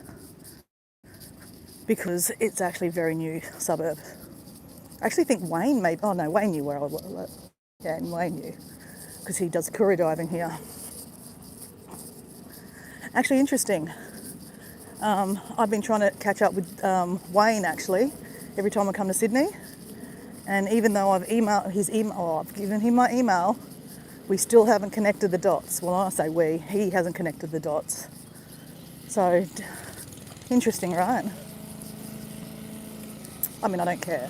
Because it's actually a very new suburb. I actually think Wayne maybe, oh no, Wayne knew where I was. Yeah, and Wayne knew, because he does courier diving here. Actually interesting. I've been trying to catch up with Wayne actually every time I come to Sydney, and even though I've given him my email, we still haven't connected the dots. Well, I say we, he hasn't connected the dots. So interesting, right? I mean, I don't care,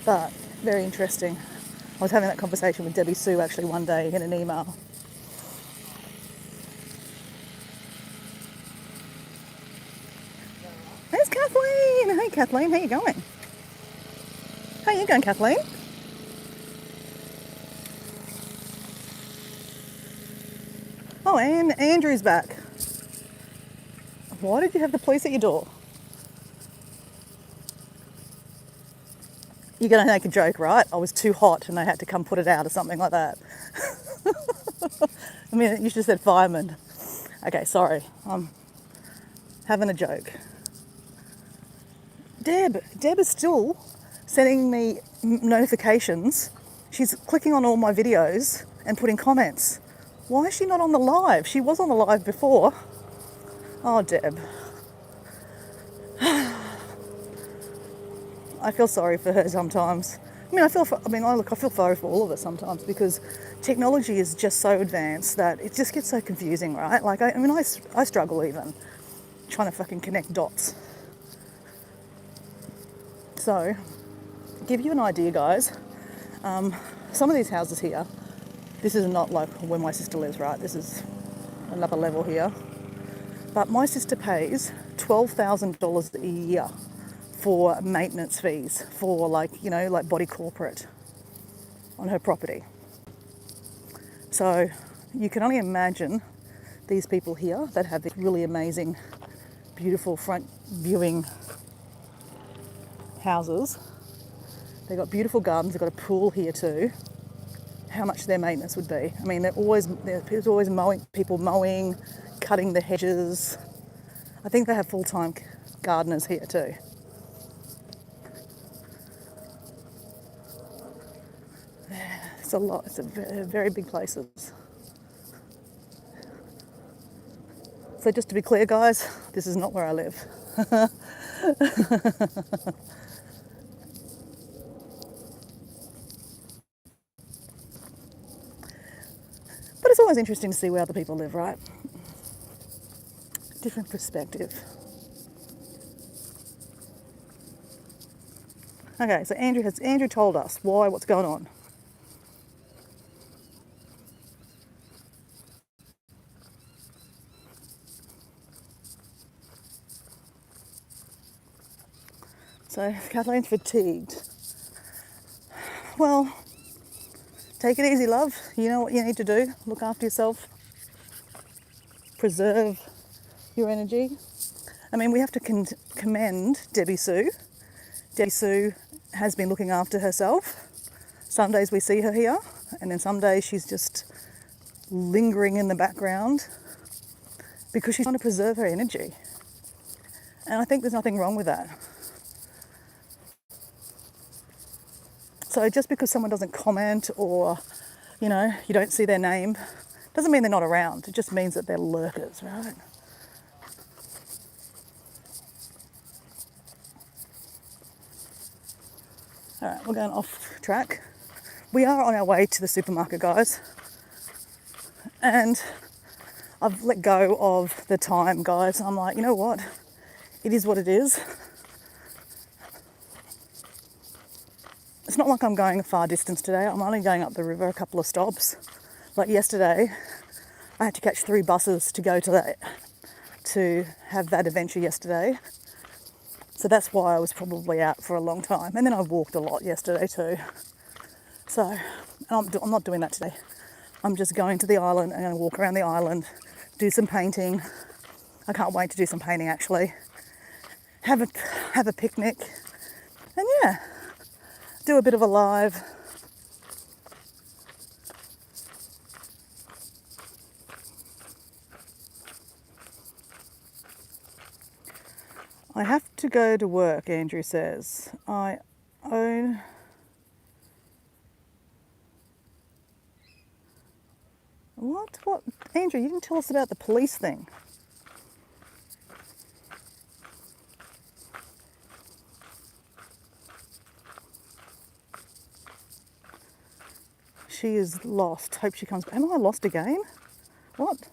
but very interesting. I was having that conversation with Debbie Sue actually one day in an email. There's Kathleen. Hey Kathleen, how you going? How you going, Kathleen? Oh, and Andrew's back. Why did you have the police at your door? You're going to make a joke, right? I was too hot and they had to come put it out or something like that. I mean, you should have said fireman. Okay, sorry. I'm having a joke. Deb is still sending me notifications. She's clicking on all my videos and putting comments. Why is she not on the live? She was on the live before. Oh, Deb. I feel sorry for her sometimes. I mean, I feel sorry for all of us sometimes because technology is just so advanced that it just gets so confusing, right? Like, I struggle even trying to fucking connect dots. So, give you an idea, guys. Some of these houses here, this is not like where my sister lives, right? This is another level here. But my sister pays $12,000 a year for maintenance fees for like body corporate on her property. So you can only imagine these people here that have these really amazing, beautiful front viewing houses. They've got beautiful gardens, they've got a pool here too. How much their maintenance would be. I mean, there's always mowing, cutting the hedges. I think they have full-time gardeners here too. It's a lot. It's very big places. So just to be clear, guys, this is not where I live. But it's always interesting to see where other people live, right? Different perspective. Okay, so Andrew told us what's going on. So Kathleen's fatigued. Well, take it easy, love. You know what you need to do. Look after yourself. Preserve your energy. I mean, we have to commend Debbie Sue. Debbie Sue has been looking after herself. Some days we see her here, and then some days she's just lingering in the background because she's trying to preserve her energy. And I think there's nothing wrong with that. So just because someone doesn't comment or, you don't see their name, doesn't mean they're not around. It just means that they're lurkers, right? All right, we're going off track. We are on our way to the supermarket, guys. And I've let go of the time, guys. I'm like, you know what? It is what it is. It's not like I'm going a far distance today. I'm only going up the river a couple of stops. Like yesterday, I had to catch 3 buses to go to have that adventure yesterday. So that's why I was probably out for a long time. And then I walked a lot yesterday too. So I'm not doing that today. I'm just going to the island. I'm going to walk around the island, do some painting. I can't wait to do some painting actually. Have a picnic. And yeah, do a bit of a live. I have to go to work, Andrew says. I own... What? Andrew, you didn't tell us about the police thing. She is lost. Hope she comes back. Am I lost again? What?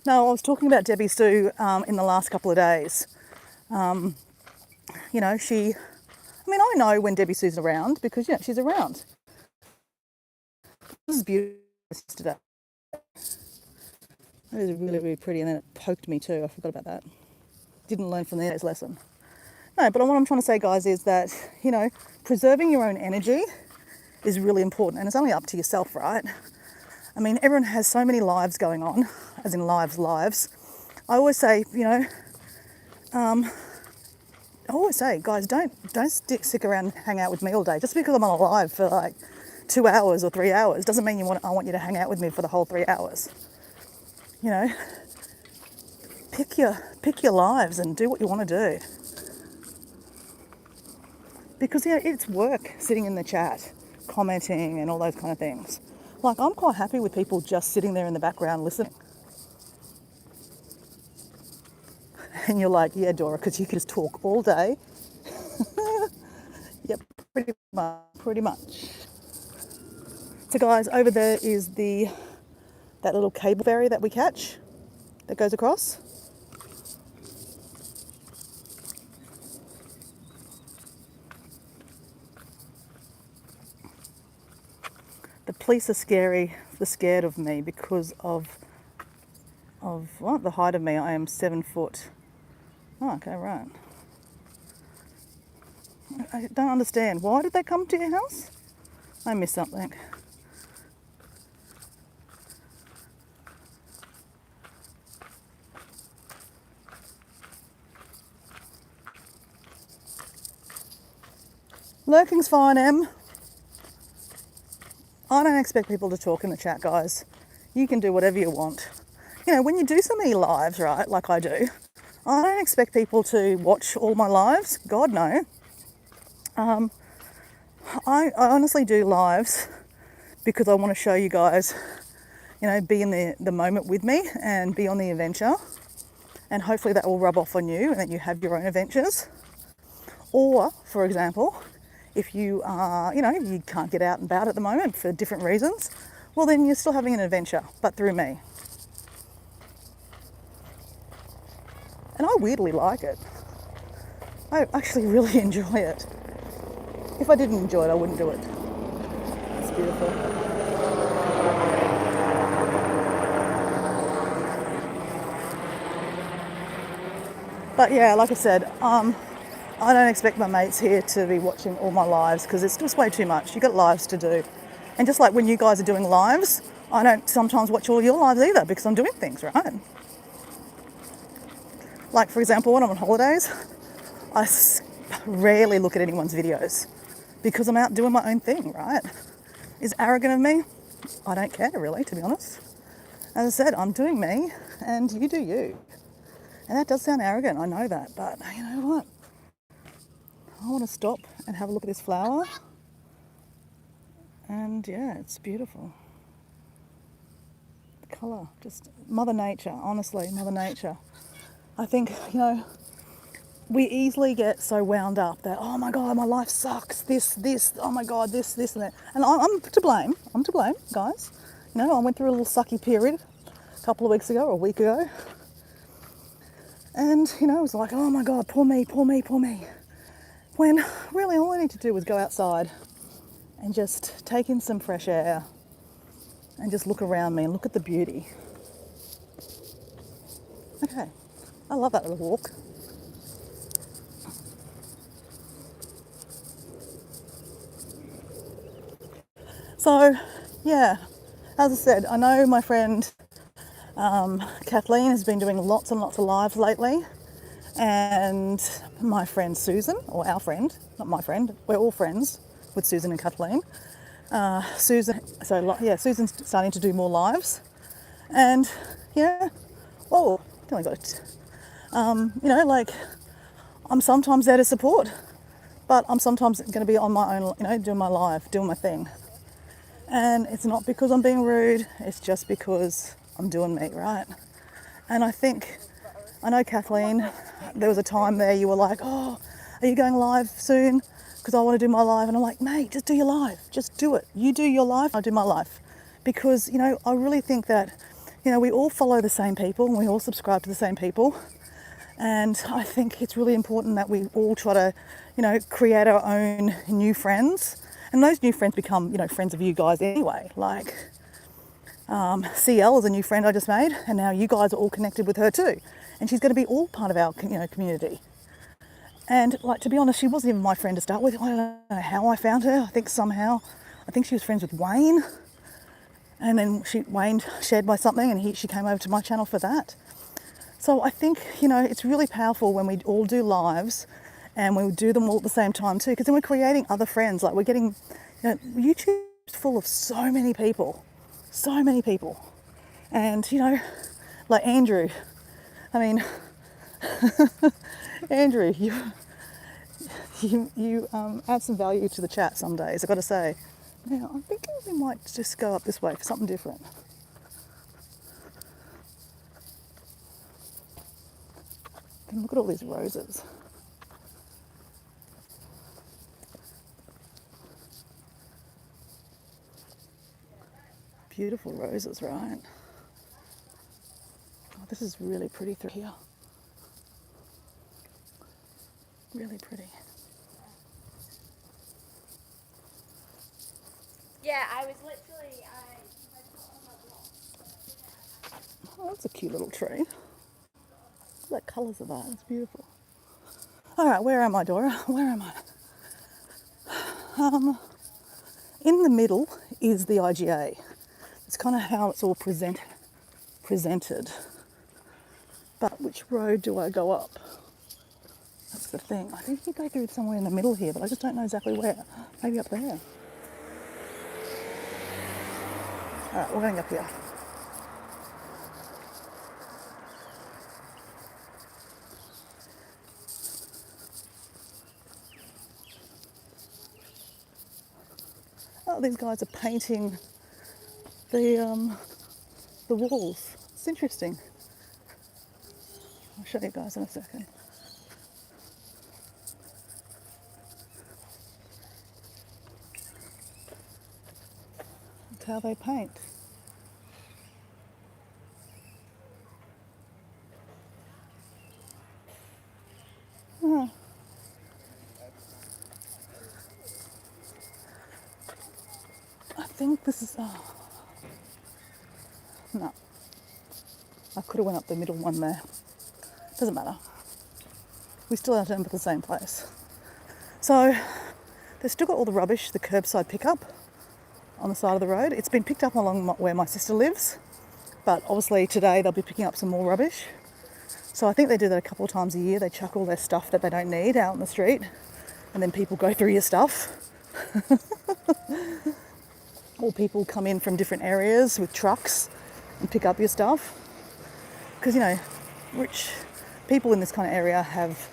No, I was talking about Debbie Sue in the last couple of days. I know when Debbie Sue's around because, she's around. This is beautiful today. It is really, really pretty, and then it poked me too. I forgot about that. Didn't learn from the day's lesson. No, but what I'm trying to say, guys, is that, preserving your own energy is really important, and it's only up to yourself, right? I mean, everyone has so many lives going on, as in lives. I always say, guys, don't stick around and hang out with me all day. Just because I'm on a live for like 2 hours or 3 hours doesn't mean I want you to hang out with me for the whole 3 hours. Pick your lives and do what you want to do. Because it's work sitting in the chat, commenting and all those kind of things. Like, I'm quite happy with people just sitting there in the background listening. And you're like, yeah, Dora, because you can just talk all day. Yep, pretty much, pretty much. So guys, over there is that little cable ferry that we catch that goes across. The police are scary. They're scared of me because of what? The height of me. I am 7 foot. Oh, okay, right. I don't understand. Why did they come to your house? I missed something. Lurking's fine, Em. I don't expect people to talk in the chat, guys. You can do whatever you want. You know, when you do so many lives, right, like I do, I don't expect people to watch all my lives. God, no. I honestly do lives because I want to show you guys, you know, be in the moment with me and be on the adventure. And hopefully that will rub off on you and that you have your own adventures. Or, for example, if you are, you know, you can't get out and about at the moment for different reasons, well then you're still having an adventure, but through me. And I weirdly like it. I actually really enjoy it. If I didn't enjoy it, I wouldn't do it. It's beautiful. But yeah, like I said, I don't expect my mates here to be watching all my lives because it's just way too much. You've got lives to do. And just like when you guys are doing lives, I don't sometimes watch all your lives either because I'm doing things, right? Like, for example, when I'm on holidays, I rarely look at anyone's videos because I'm out doing my own thing, right? Is arrogant of me? I don't care really, to be honest. As I said, I'm doing me and you do you. And that does sound arrogant, I know that, but you know what? I want to stop and have a look at this flower. And yeah, it's beautiful. The colour, just Mother Nature, honestly, Mother Nature. I think, you know, we easily get so wound up that, oh my God, my life sucks, this, oh my God, this and that. And I'm to blame, guys. You know, I went through a little sucky period a couple of weeks ago or a week ago. And, you know, it was like, oh my God, poor me. When really all I need to do was go outside and just take in some fresh air and just look around me and look at the beauty. Okay, I love that little walk. So, yeah, as I said, I know my friend Kathleen has been doing lots and lots of lives lately. And my friend Susan, or our friend, not my friend, we're all friends with Susan and Kathleen. Susan's starting to do more lives. And yeah, well, I got it. You know, like, I'm sometimes there to support, but I'm sometimes going to be on my own, you know, doing my life, doing my thing. And it's not because I'm being rude, it's just because I'm doing me, right? And I know Kathleen, there was a time there you were like, oh, are you going live soon? Because I want to do my live. And I'm like, mate, just do your live. Just do it. You do your life, I do my life. Because, you know, I really think that, you know, we all follow the same people and we all subscribe to the same people. And I think it's really important that we all try to, you know, create our own new friends. And those new friends become, you know, friends of you guys anyway. Like, CL is a new friend I just made, and now you guys are all connected with her too. And she's going to be all part of our, you know, community. And like, to be honest, she wasn't even my friend to start with. I don't know how I found her. I think she was friends with Wayne. And then Wayne shared my something and she came over to my channel for that. So I think, you know, it's really powerful when we all do lives and we do them all at the same time too, because then we're creating other friends. Like, we're getting, you know, YouTube's full of so many people. And, you know, like Andrew, I mean, Andrew, you add some value to the chat some days, I've got to say. Now, I'm thinking we might just go up this way for something different. And look at all these roses. Beautiful roses, right? Oh, this is really pretty through here. Really pretty. Yeah, I was literally, I put on my block. Oh, that's a cute little tree. Look at the colours of that. It's beautiful. All right, where am I, Dora? Where am I? In the middle is the IGA. It's kind of how it's all presented. But which road do I go up? That's the thing. I think you go through somewhere in the middle here, but I just don't know exactly where. Maybe up there. All right, we're going up here. Oh, these guys are painting the walls. It's interesting. I'll show you guys in a second. That's how they paint. Oh. I think this is... Oh. No. I could have went up the middle one there. Doesn't matter. We still have to end at the same place. So they've still got all the rubbish, the curbside pickup on the side of the road. It's been picked up along where my sister lives, but obviously today they'll be picking up some more rubbish. So I think they do that a couple of times a year. They chuck all their stuff that they don't need out in the street, and then people go through your stuff. Or people come in from different areas with trucks and pick up your stuff. Because, you know, rich people in this kind of area have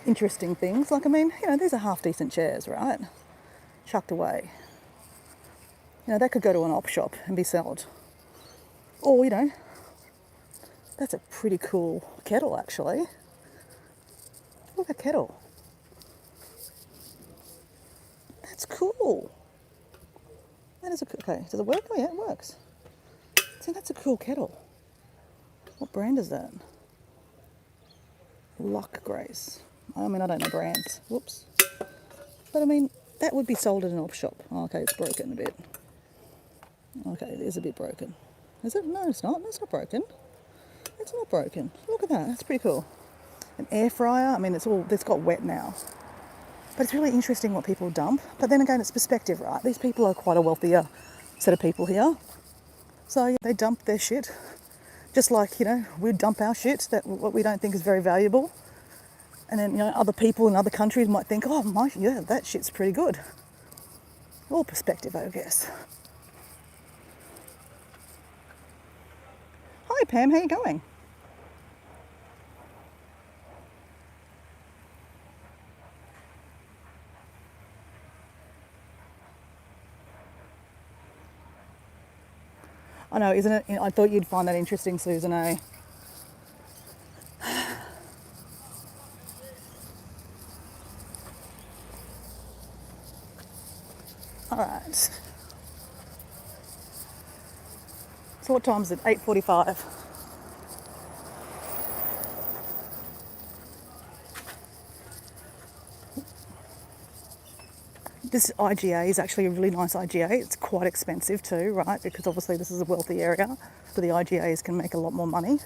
interesting things. Like, I mean, you know, these are half decent chairs, right? Chucked away. You know, that could go to an op shop and be sold. Or, you know, that's a pretty cool kettle, actually. Look at that kettle. That's cool. That is a... Okay, does it work? Oh, yeah, it works. See, that's a cool kettle. What brand is that? Luck Grace. I mean, I don't know brands. Whoops. But, I mean, that would be sold at an op shop. Oh, okay, it's broken a bit. Okay, it is a bit broken. Is it? No, it's not. It's not broken. It's not broken. Look at that. That's pretty cool. An air fryer. I mean, it's got wet now. But it's really interesting what people dump. But then again, it's perspective, right? These people are quite a wealthier set of people here. So yeah, they dump their shit. Just like, you know, we dump our shit, that what we don't think is very valuable. And then, you know, other people in other countries might think, oh, yeah, that shit's pretty good. All perspective, I guess. Hi, Pam. How you going? I know, isn't it? I thought you'd find that interesting, Susan, eh? All right. So what time is it? 8:45. This IGA is actually a really nice IGA. It's quite expensive too, right? Because obviously this is a wealthy area, so the IGAs can make a lot more money.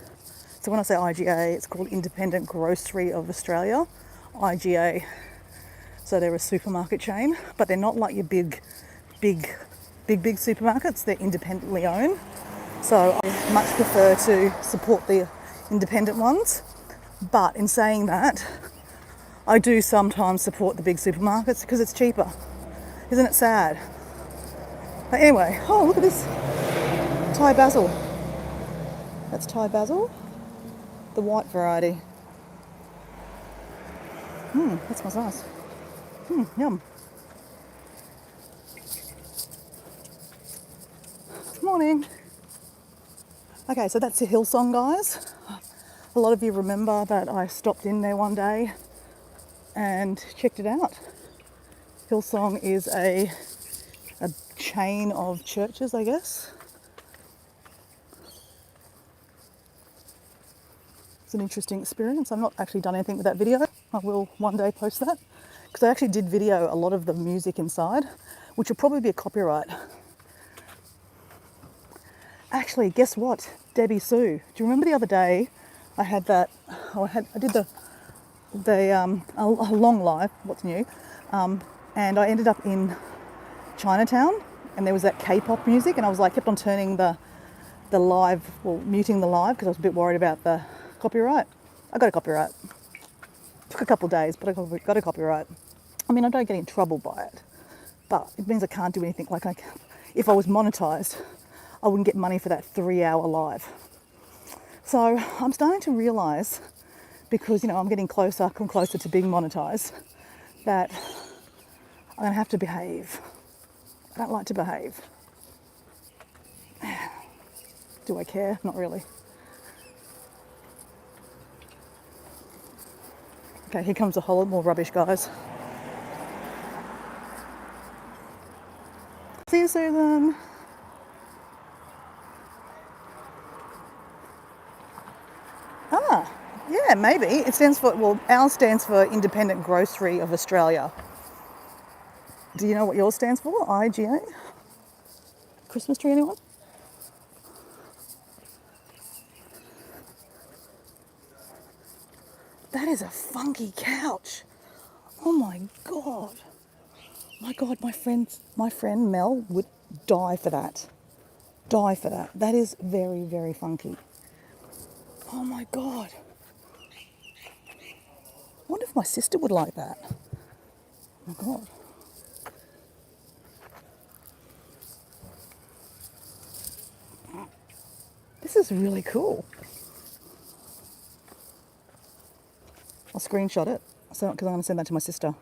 So when I say IGA, it's called Independent Grocery of Australia, IGA. So they're a supermarket chain, but they're not like your big supermarkets. They're independently owned. So I much prefer to support the independent ones. But in saying that, I do sometimes support the big supermarkets because it's cheaper. Isn't it sad? But anyway, oh, look at this. Thai basil. That's Thai basil. The white variety. That smells nice. Yum. Morning. Okay, so that's the Hillsong, guys. A lot of you remember that I stopped in there one day and checked it out. Hillsong is a chain of churches, I guess. It's an interesting experience. I've not actually done anything with that video. I will one day post that because I actually did video a lot of the music inside, which will probably be a copyright. Actually, guess what? Debbie Sue. Do you remember the other day I had that? I did a long live. What's new? And I ended up in Chinatown, and there was that K-pop music, and I was like, kept on turning the live, well, muting the live because I was a bit worried about the copyright. I got a copyright. Took a couple of days, but I got a copyright. I mean, I don't get in trouble by it, but it means I can't do anything. Like, if I was monetized, I wouldn't get money for that 3-hour live. So I'm starting to realize, because, you know, I'm getting closer to being monetized, that I'm going to have to behave. I don't like to behave. Do I care? Not really. Okay, here comes a whole lot more rubbish, guys. See you, Susan. Ah, yeah, maybe. It stands for, well, ours stands for Independent Grocery of Australia. Do you know what yours stands for? IGA? Christmas tree, anyone? That is a funky couch. Oh my God. My God, my friend Mel would die for that. Die for that. That is very, very funky. Oh my God. I wonder if my sister would like that. Oh my God. This is really cool. I'll screenshot it because I'm going to send that to my sister.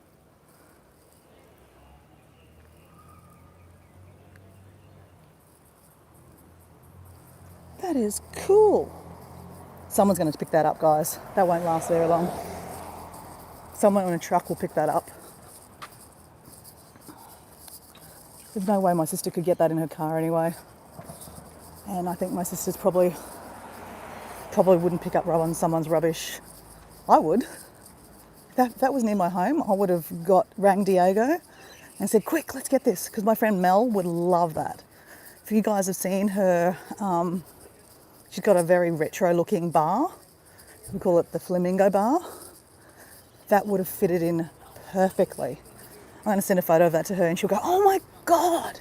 That is cool. Someone's going to pick that up, guys. That won't last very long. Someone on a truck will pick that up. There's no way my sister could get that in her car anyway. And I think my sister's probably wouldn't pick up someone's rubbish. I would. If that was near my home, I would have rang Diego and said, quick, let's get this. Because my friend Mel would love that. If you guys have seen her, she's got a very retro looking bar. We call it the Flamingo Bar. That would have fitted in perfectly. I'm going to send a photo of that to her and she'll go, oh my God,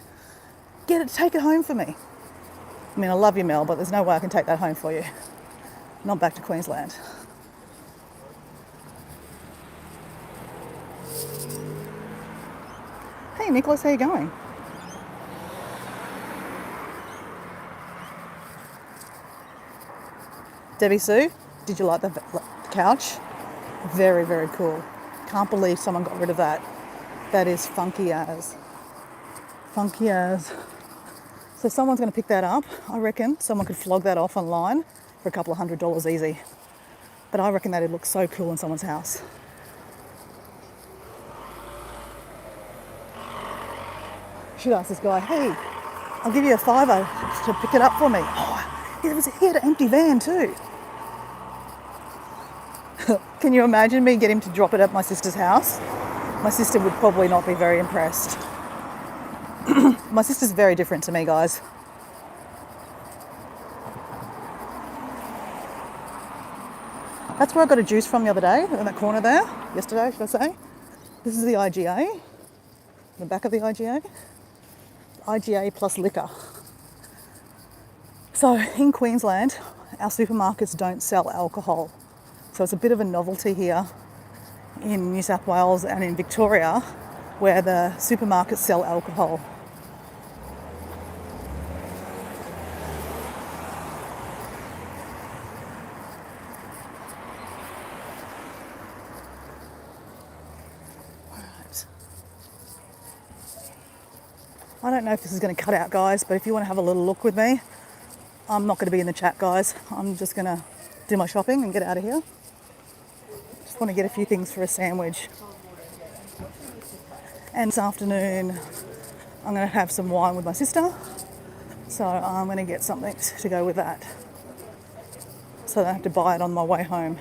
take it home for me. I mean, I love you, Mel, but there's no way I can take that home for you. Not back to Queensland. Hey, Nicholas, how you going? Debbie Sue, did you like the couch? Very, very cool. Can't believe someone got rid of that. That is funky as. Funky as. So someone's going to pick that up. I reckon someone could flog that off online for a couple of $100 easy. But I reckon that'd look so cool in someone's house. Should ask this guy, hey, I'll give you a $5 to pick it up for me. Oh, he had an empty van too. Can you imagine me getting him to drop it at my sister's house? My sister would probably not be very impressed. My sister's very different to me, guys. That's where I got a juice from the other day, in that corner there. Yesterday, should I say. This is the IGA. The back of the IGA. IGA plus liquor. So in Queensland, our supermarkets don't sell alcohol. So it's a bit of a novelty here in New South Wales and in Victoria, where the supermarkets sell alcohol. Right. I don't know if this is going to cut out, guys, but if you want to have a little look with me, I'm not going to be in the chat, guys. I'm just going to do my shopping and get out of here. Just want to get a few things for a sandwich. And this afternoon, I'm going to have some wine with my sister. So I'm going to get something to go with that. So I don't have to buy it on my way home.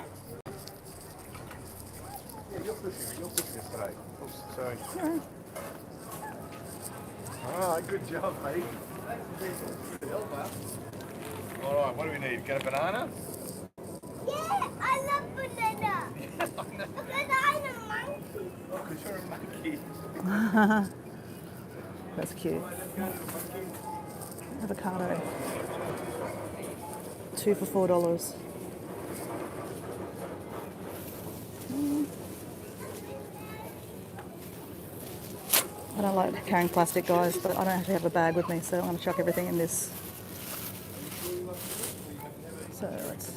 Yeah, you're pushing it today. Oops, sorry. Alright, good job, mate. Alright, what do we need? Get a banana? Yeah, I love banana. Because I'm a monkey. Oh, because you're a monkey. That's cute. Avocado. 2 for $4. I don't like carrying plastic, guys, but I don't have to have a bag with me, so I'm going to chuck everything in this. So let's...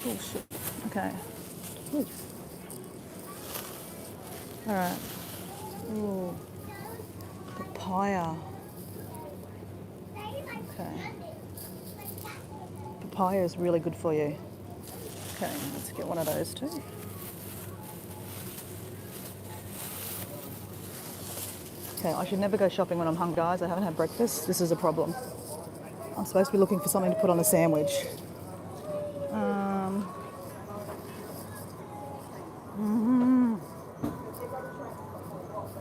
Oh shit. Okay. Ooh. Alright. Ooh. Papaya. Okay. Papaya is really good for you. Okay, let's get one of those too. Okay, I should never go shopping when I'm hungry, guys. I haven't had breakfast. This is a problem. I'm supposed to be looking for something to put on a sandwich.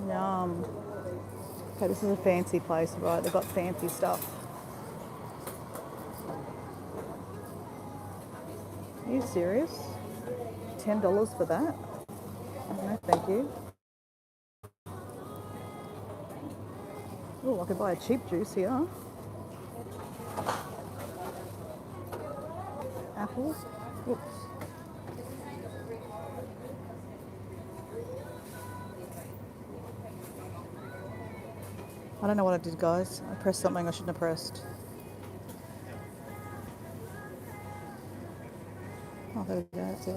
Yum. Okay, this is a fancy place, right? They've got fancy stuff. Are you serious? $10 for that? No, thank you. Oh, I could buy a cheap juice here. Apples. Oops. I don't know what I did, guys. I pressed something I shouldn't have pressed. Oh, there we go. That's it.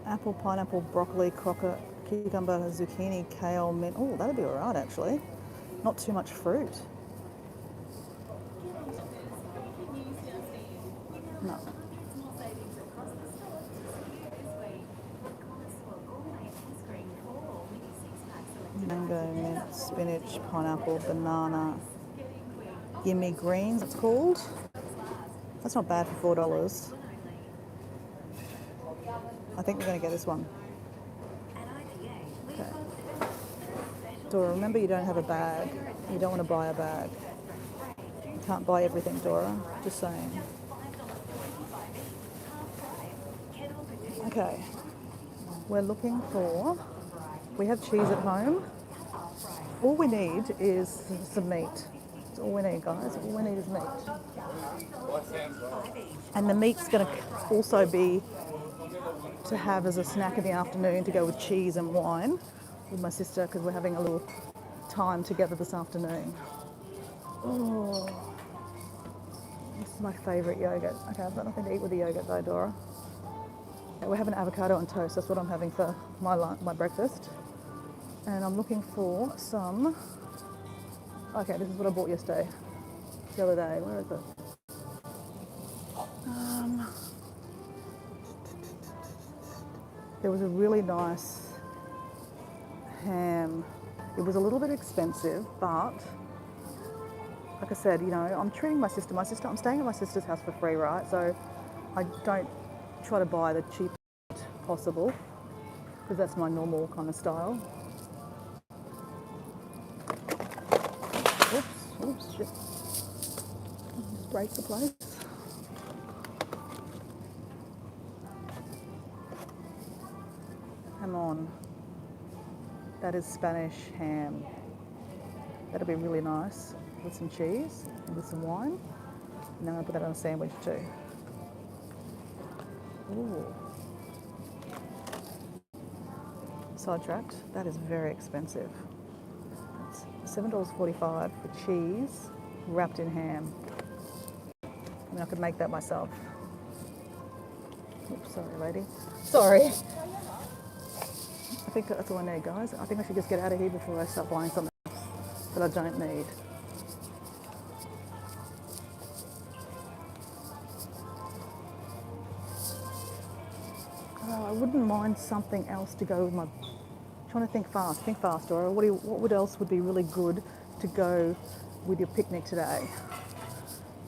Apple, pineapple, broccoli, croquette, cucumber, zucchini, kale, mint. Oh, that'd be alright actually. Not too much fruit. No. Mango, mint, spinach, pineapple, banana. Gimme greens, it's called. That's not bad for $4. I think we're going to get this one. Okay. Dora, remember you don't have a bag. You don't want to buy a bag. You can't buy everything, Dora. Just saying. Okay. We're looking for... We have cheese at home. All we need is some meat. That's all we need, guys. All we need is meat. And the meat's going to also be to have as a snack in the afternoon to go with cheese and wine with my sister because we're having a little time together this afternoon. Oh, this is my favourite yogurt. Okay, I've got nothing to eat with the yogurt though, Dora. Okay, we're having avocado on toast. That's what I'm having for my breakfast. And I'm looking for some... Okay, this is what I bought yesterday. The other day. Where is it? There was a really nice ham. It was a little bit expensive, but like I said, you know, I'm treating my sister. I'm staying at my sister's house for free, right? So I don't try to buy the cheapest possible because that's my normal kind of style. Oops, shit. Just break the place. Come on. That is Spanish ham. That'll be really nice with some cheese and with some wine. And then I'll put that on a sandwich too. Ooh. Sidetracked. That is very expensive. It's $7.45 for cheese wrapped in ham. I mean, I could make that myself. Oops, sorry, lady. Sorry. I think that's all I need, guys. I think I should just get out of here before I start buying something else that I don't need. Oh, I wouldn't mind something else to go with my. Trying to think fast. Think fast, Dora. What would else would be really good to go with your picnic today?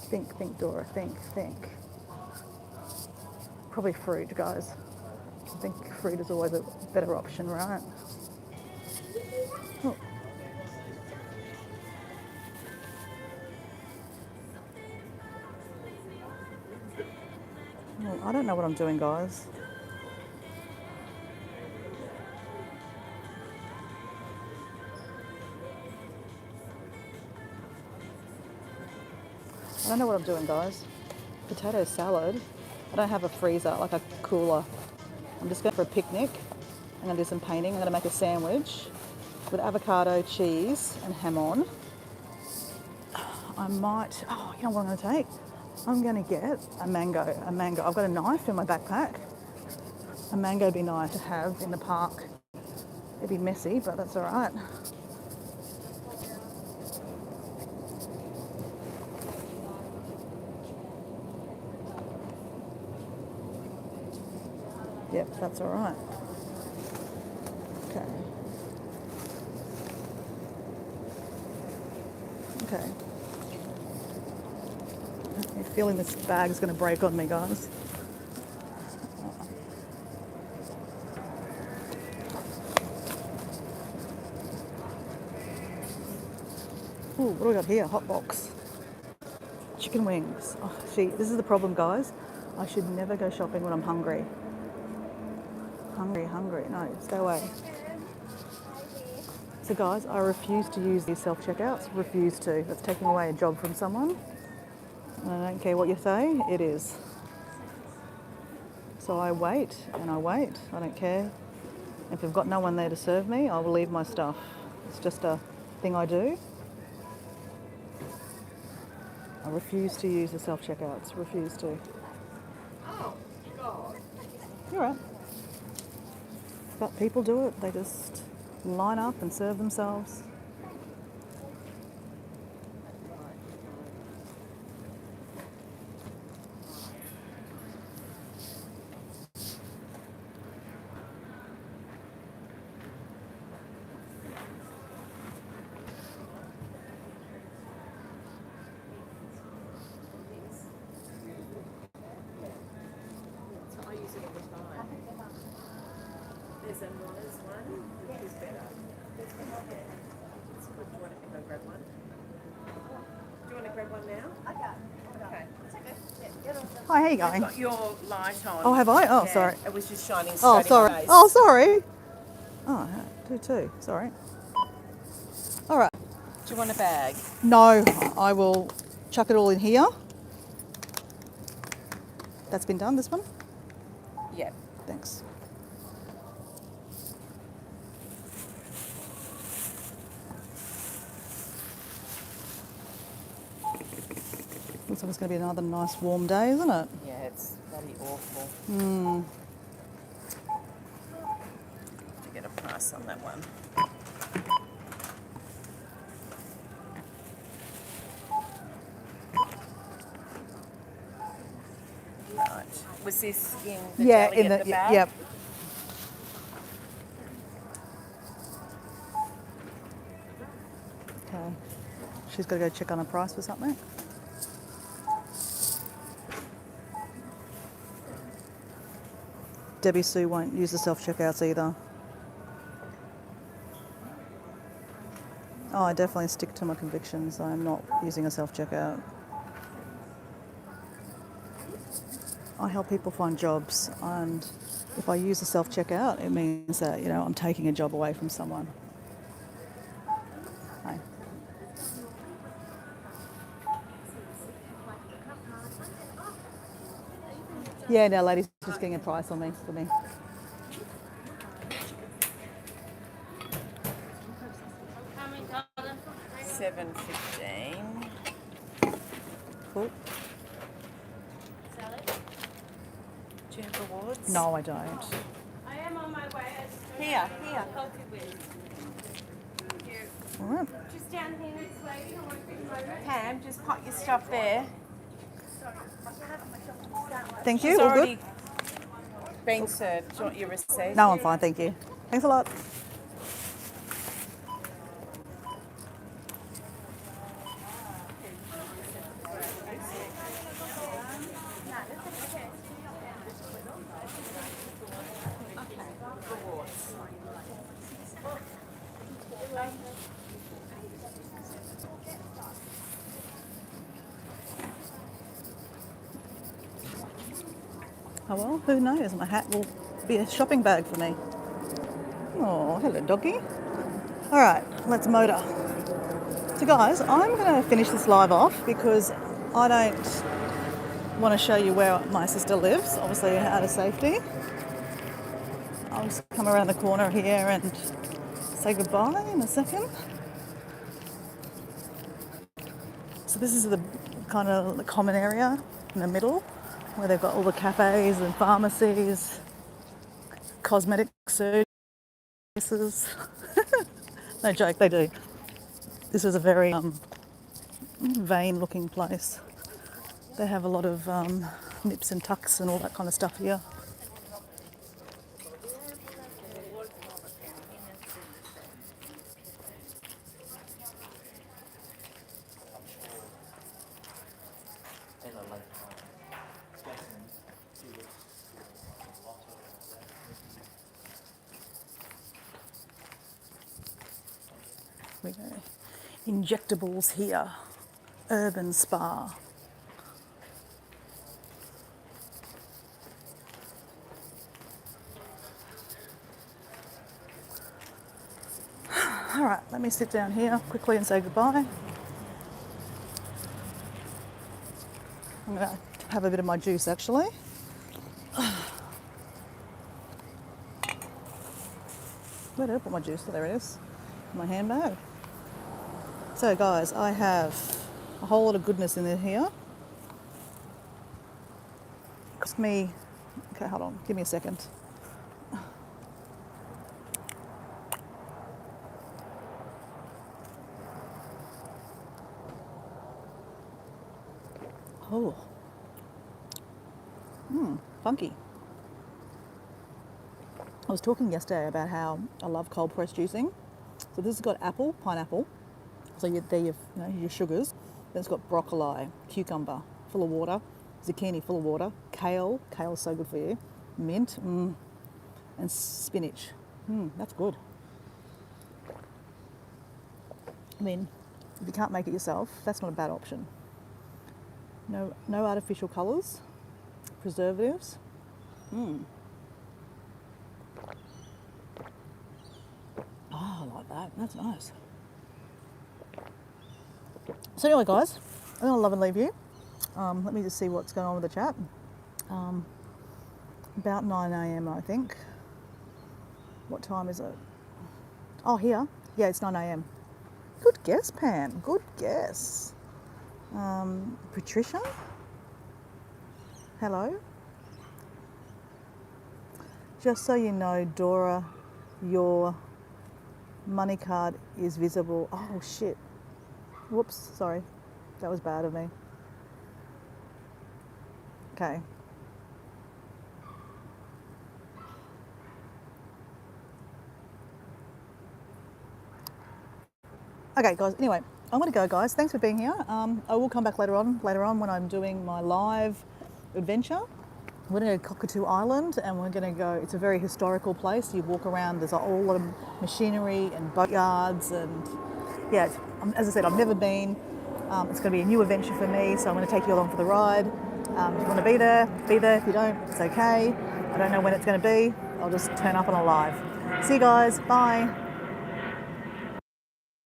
Think, Dora. Think. Probably fruit, guys. I think fruit is always a better option, right? Oh. Well, I don't know what I'm doing, guys. I don't know what I'm doing, guys. Potato salad. I don't have a freezer, like a cooler. I'm just going for a picnic. I'm going to do some painting. I'm going to make a sandwich with avocado, cheese, and ham on. I might. Oh, you know what I'm going to take? I'm going to get a mango. I've got a knife in my backpack. A mango would be nice to have in the park. It'd be messy, but that's all right. Yep, that's all right. Okay. Okay. I'm feeling this bag's going to break on me, guys. Ooh, what do we got here? Hot box. Chicken wings. Oh, see, this is the problem, guys. I should never go shopping when I'm hungry. Hungry. No, stay away. So, guys, I refuse to use these self-checkouts. Refuse to. That's taking away a job from someone. And I don't care what you say, it is. So I wait and I wait. I don't care. If we've got no one there to serve me, I will leave my stuff. It's just a thing I do. I refuse to use the self-checkouts. Refuse to. Oh, God. You're right. But people do it. They just line up and serve themselves. I use it all the time. There's a Mona's one, which is better. It's good. Do you want to go grab one? Do you want to grab one now? Okay. Hi, how you I've going? got your light on. Oh, have I? Oh, Yeah, sorry. It was just shining straight Oh, in sorry. your face. Oh, sorry. Oh, I do too. Sorry. All right. Do you want a bag? No, I will chuck it all in here. That's been done, this one? Yep. Thanks. Looks like it's going to be another nice warm day, isn't it? Yeah, it's bloody awful. To get a price on that one. Right. Was this in the Yeah, deli in at the back? yep. Okay. She's got to go check on a price for something. Debbie Sue won't use the self-checkouts either. Oh, I definitely stick to my convictions. I'm not using a self-checkout. I help people find jobs, and if I use a self-checkout, it means that, you know, I'm taking a job away from someone. Hey. Yeah, no, lady's just getting a price on me for me. $7.15. Cool. Do you have awards? No, I don't. I am on my way. I just don't Here. help you with. All right. Just down here next lady. I won't be a moment. Pam, just put your stuff there. Thank you. She's All already good. Thanks, sir. Do you want your receipt? No, I'm fine, thank you. Thanks a lot. Oh well, who knows? My hat will be a shopping bag for me. Oh, hello, doggy. All right, let's motor. So, guys, I'm going to finish this live off because I don't want to show you where my sister lives, obviously out of safety. I'll just come around the corner here and say goodbye in a second. So this is the kind of the common area in the middle where they've got all the cafes and pharmacies, cosmetic services. No joke, they do. This is a very vain looking place. They have a lot of nips and tucks and all that kind of stuff here. We go. Injectables here. Urban Spa. All right, let me sit down here quickly and say goodbye. I'm going to have a bit of my juice actually. Where did I put my juice? Oh, there it is. My handbag. So guys, I have a whole lot of goodness in here. Cost me, okay, hold on, give me a second. Oh, funky. I was talking yesterday about how I love cold pressed juicing. So this has got apple, pineapple. So there you've your sugars. Then it's got broccoli, cucumber, full of water, zucchini, full of water, kale, kale's so good for you, mint, and spinach. That's good. I mean, if you can't make it yourself, that's not a bad option. No artificial colours, preservatives. Oh, I like that. That's nice. So anyway, guys, I'm going to love and leave you. Let me just see what's going on with the chat. About 9 a.m, I think. What time is it? Oh, here. Yeah, it's 9 a.m. Good guess, Pam. Good guess. Patricia? Hello? Just so you know, Dora, your money card is visible. Oh, shit. Whoops, sorry. That was bad of me. Okay. Okay, guys, anyway, I'm going to go, guys. Thanks for being here. I will come back later on when I'm doing my live adventure. We're going to go to Cockatoo Island and we're going to go, it's a very historical place. You walk around, there's a whole lot of machinery and boatyards and yeah, as I said, I've never been. It's going to be a new adventure for me, so I'm going to take you along for the ride. If you want to be there, be there. If you don't, it's okay. I don't know when it's going to be. I'll just turn up on a live. See you guys. Bye.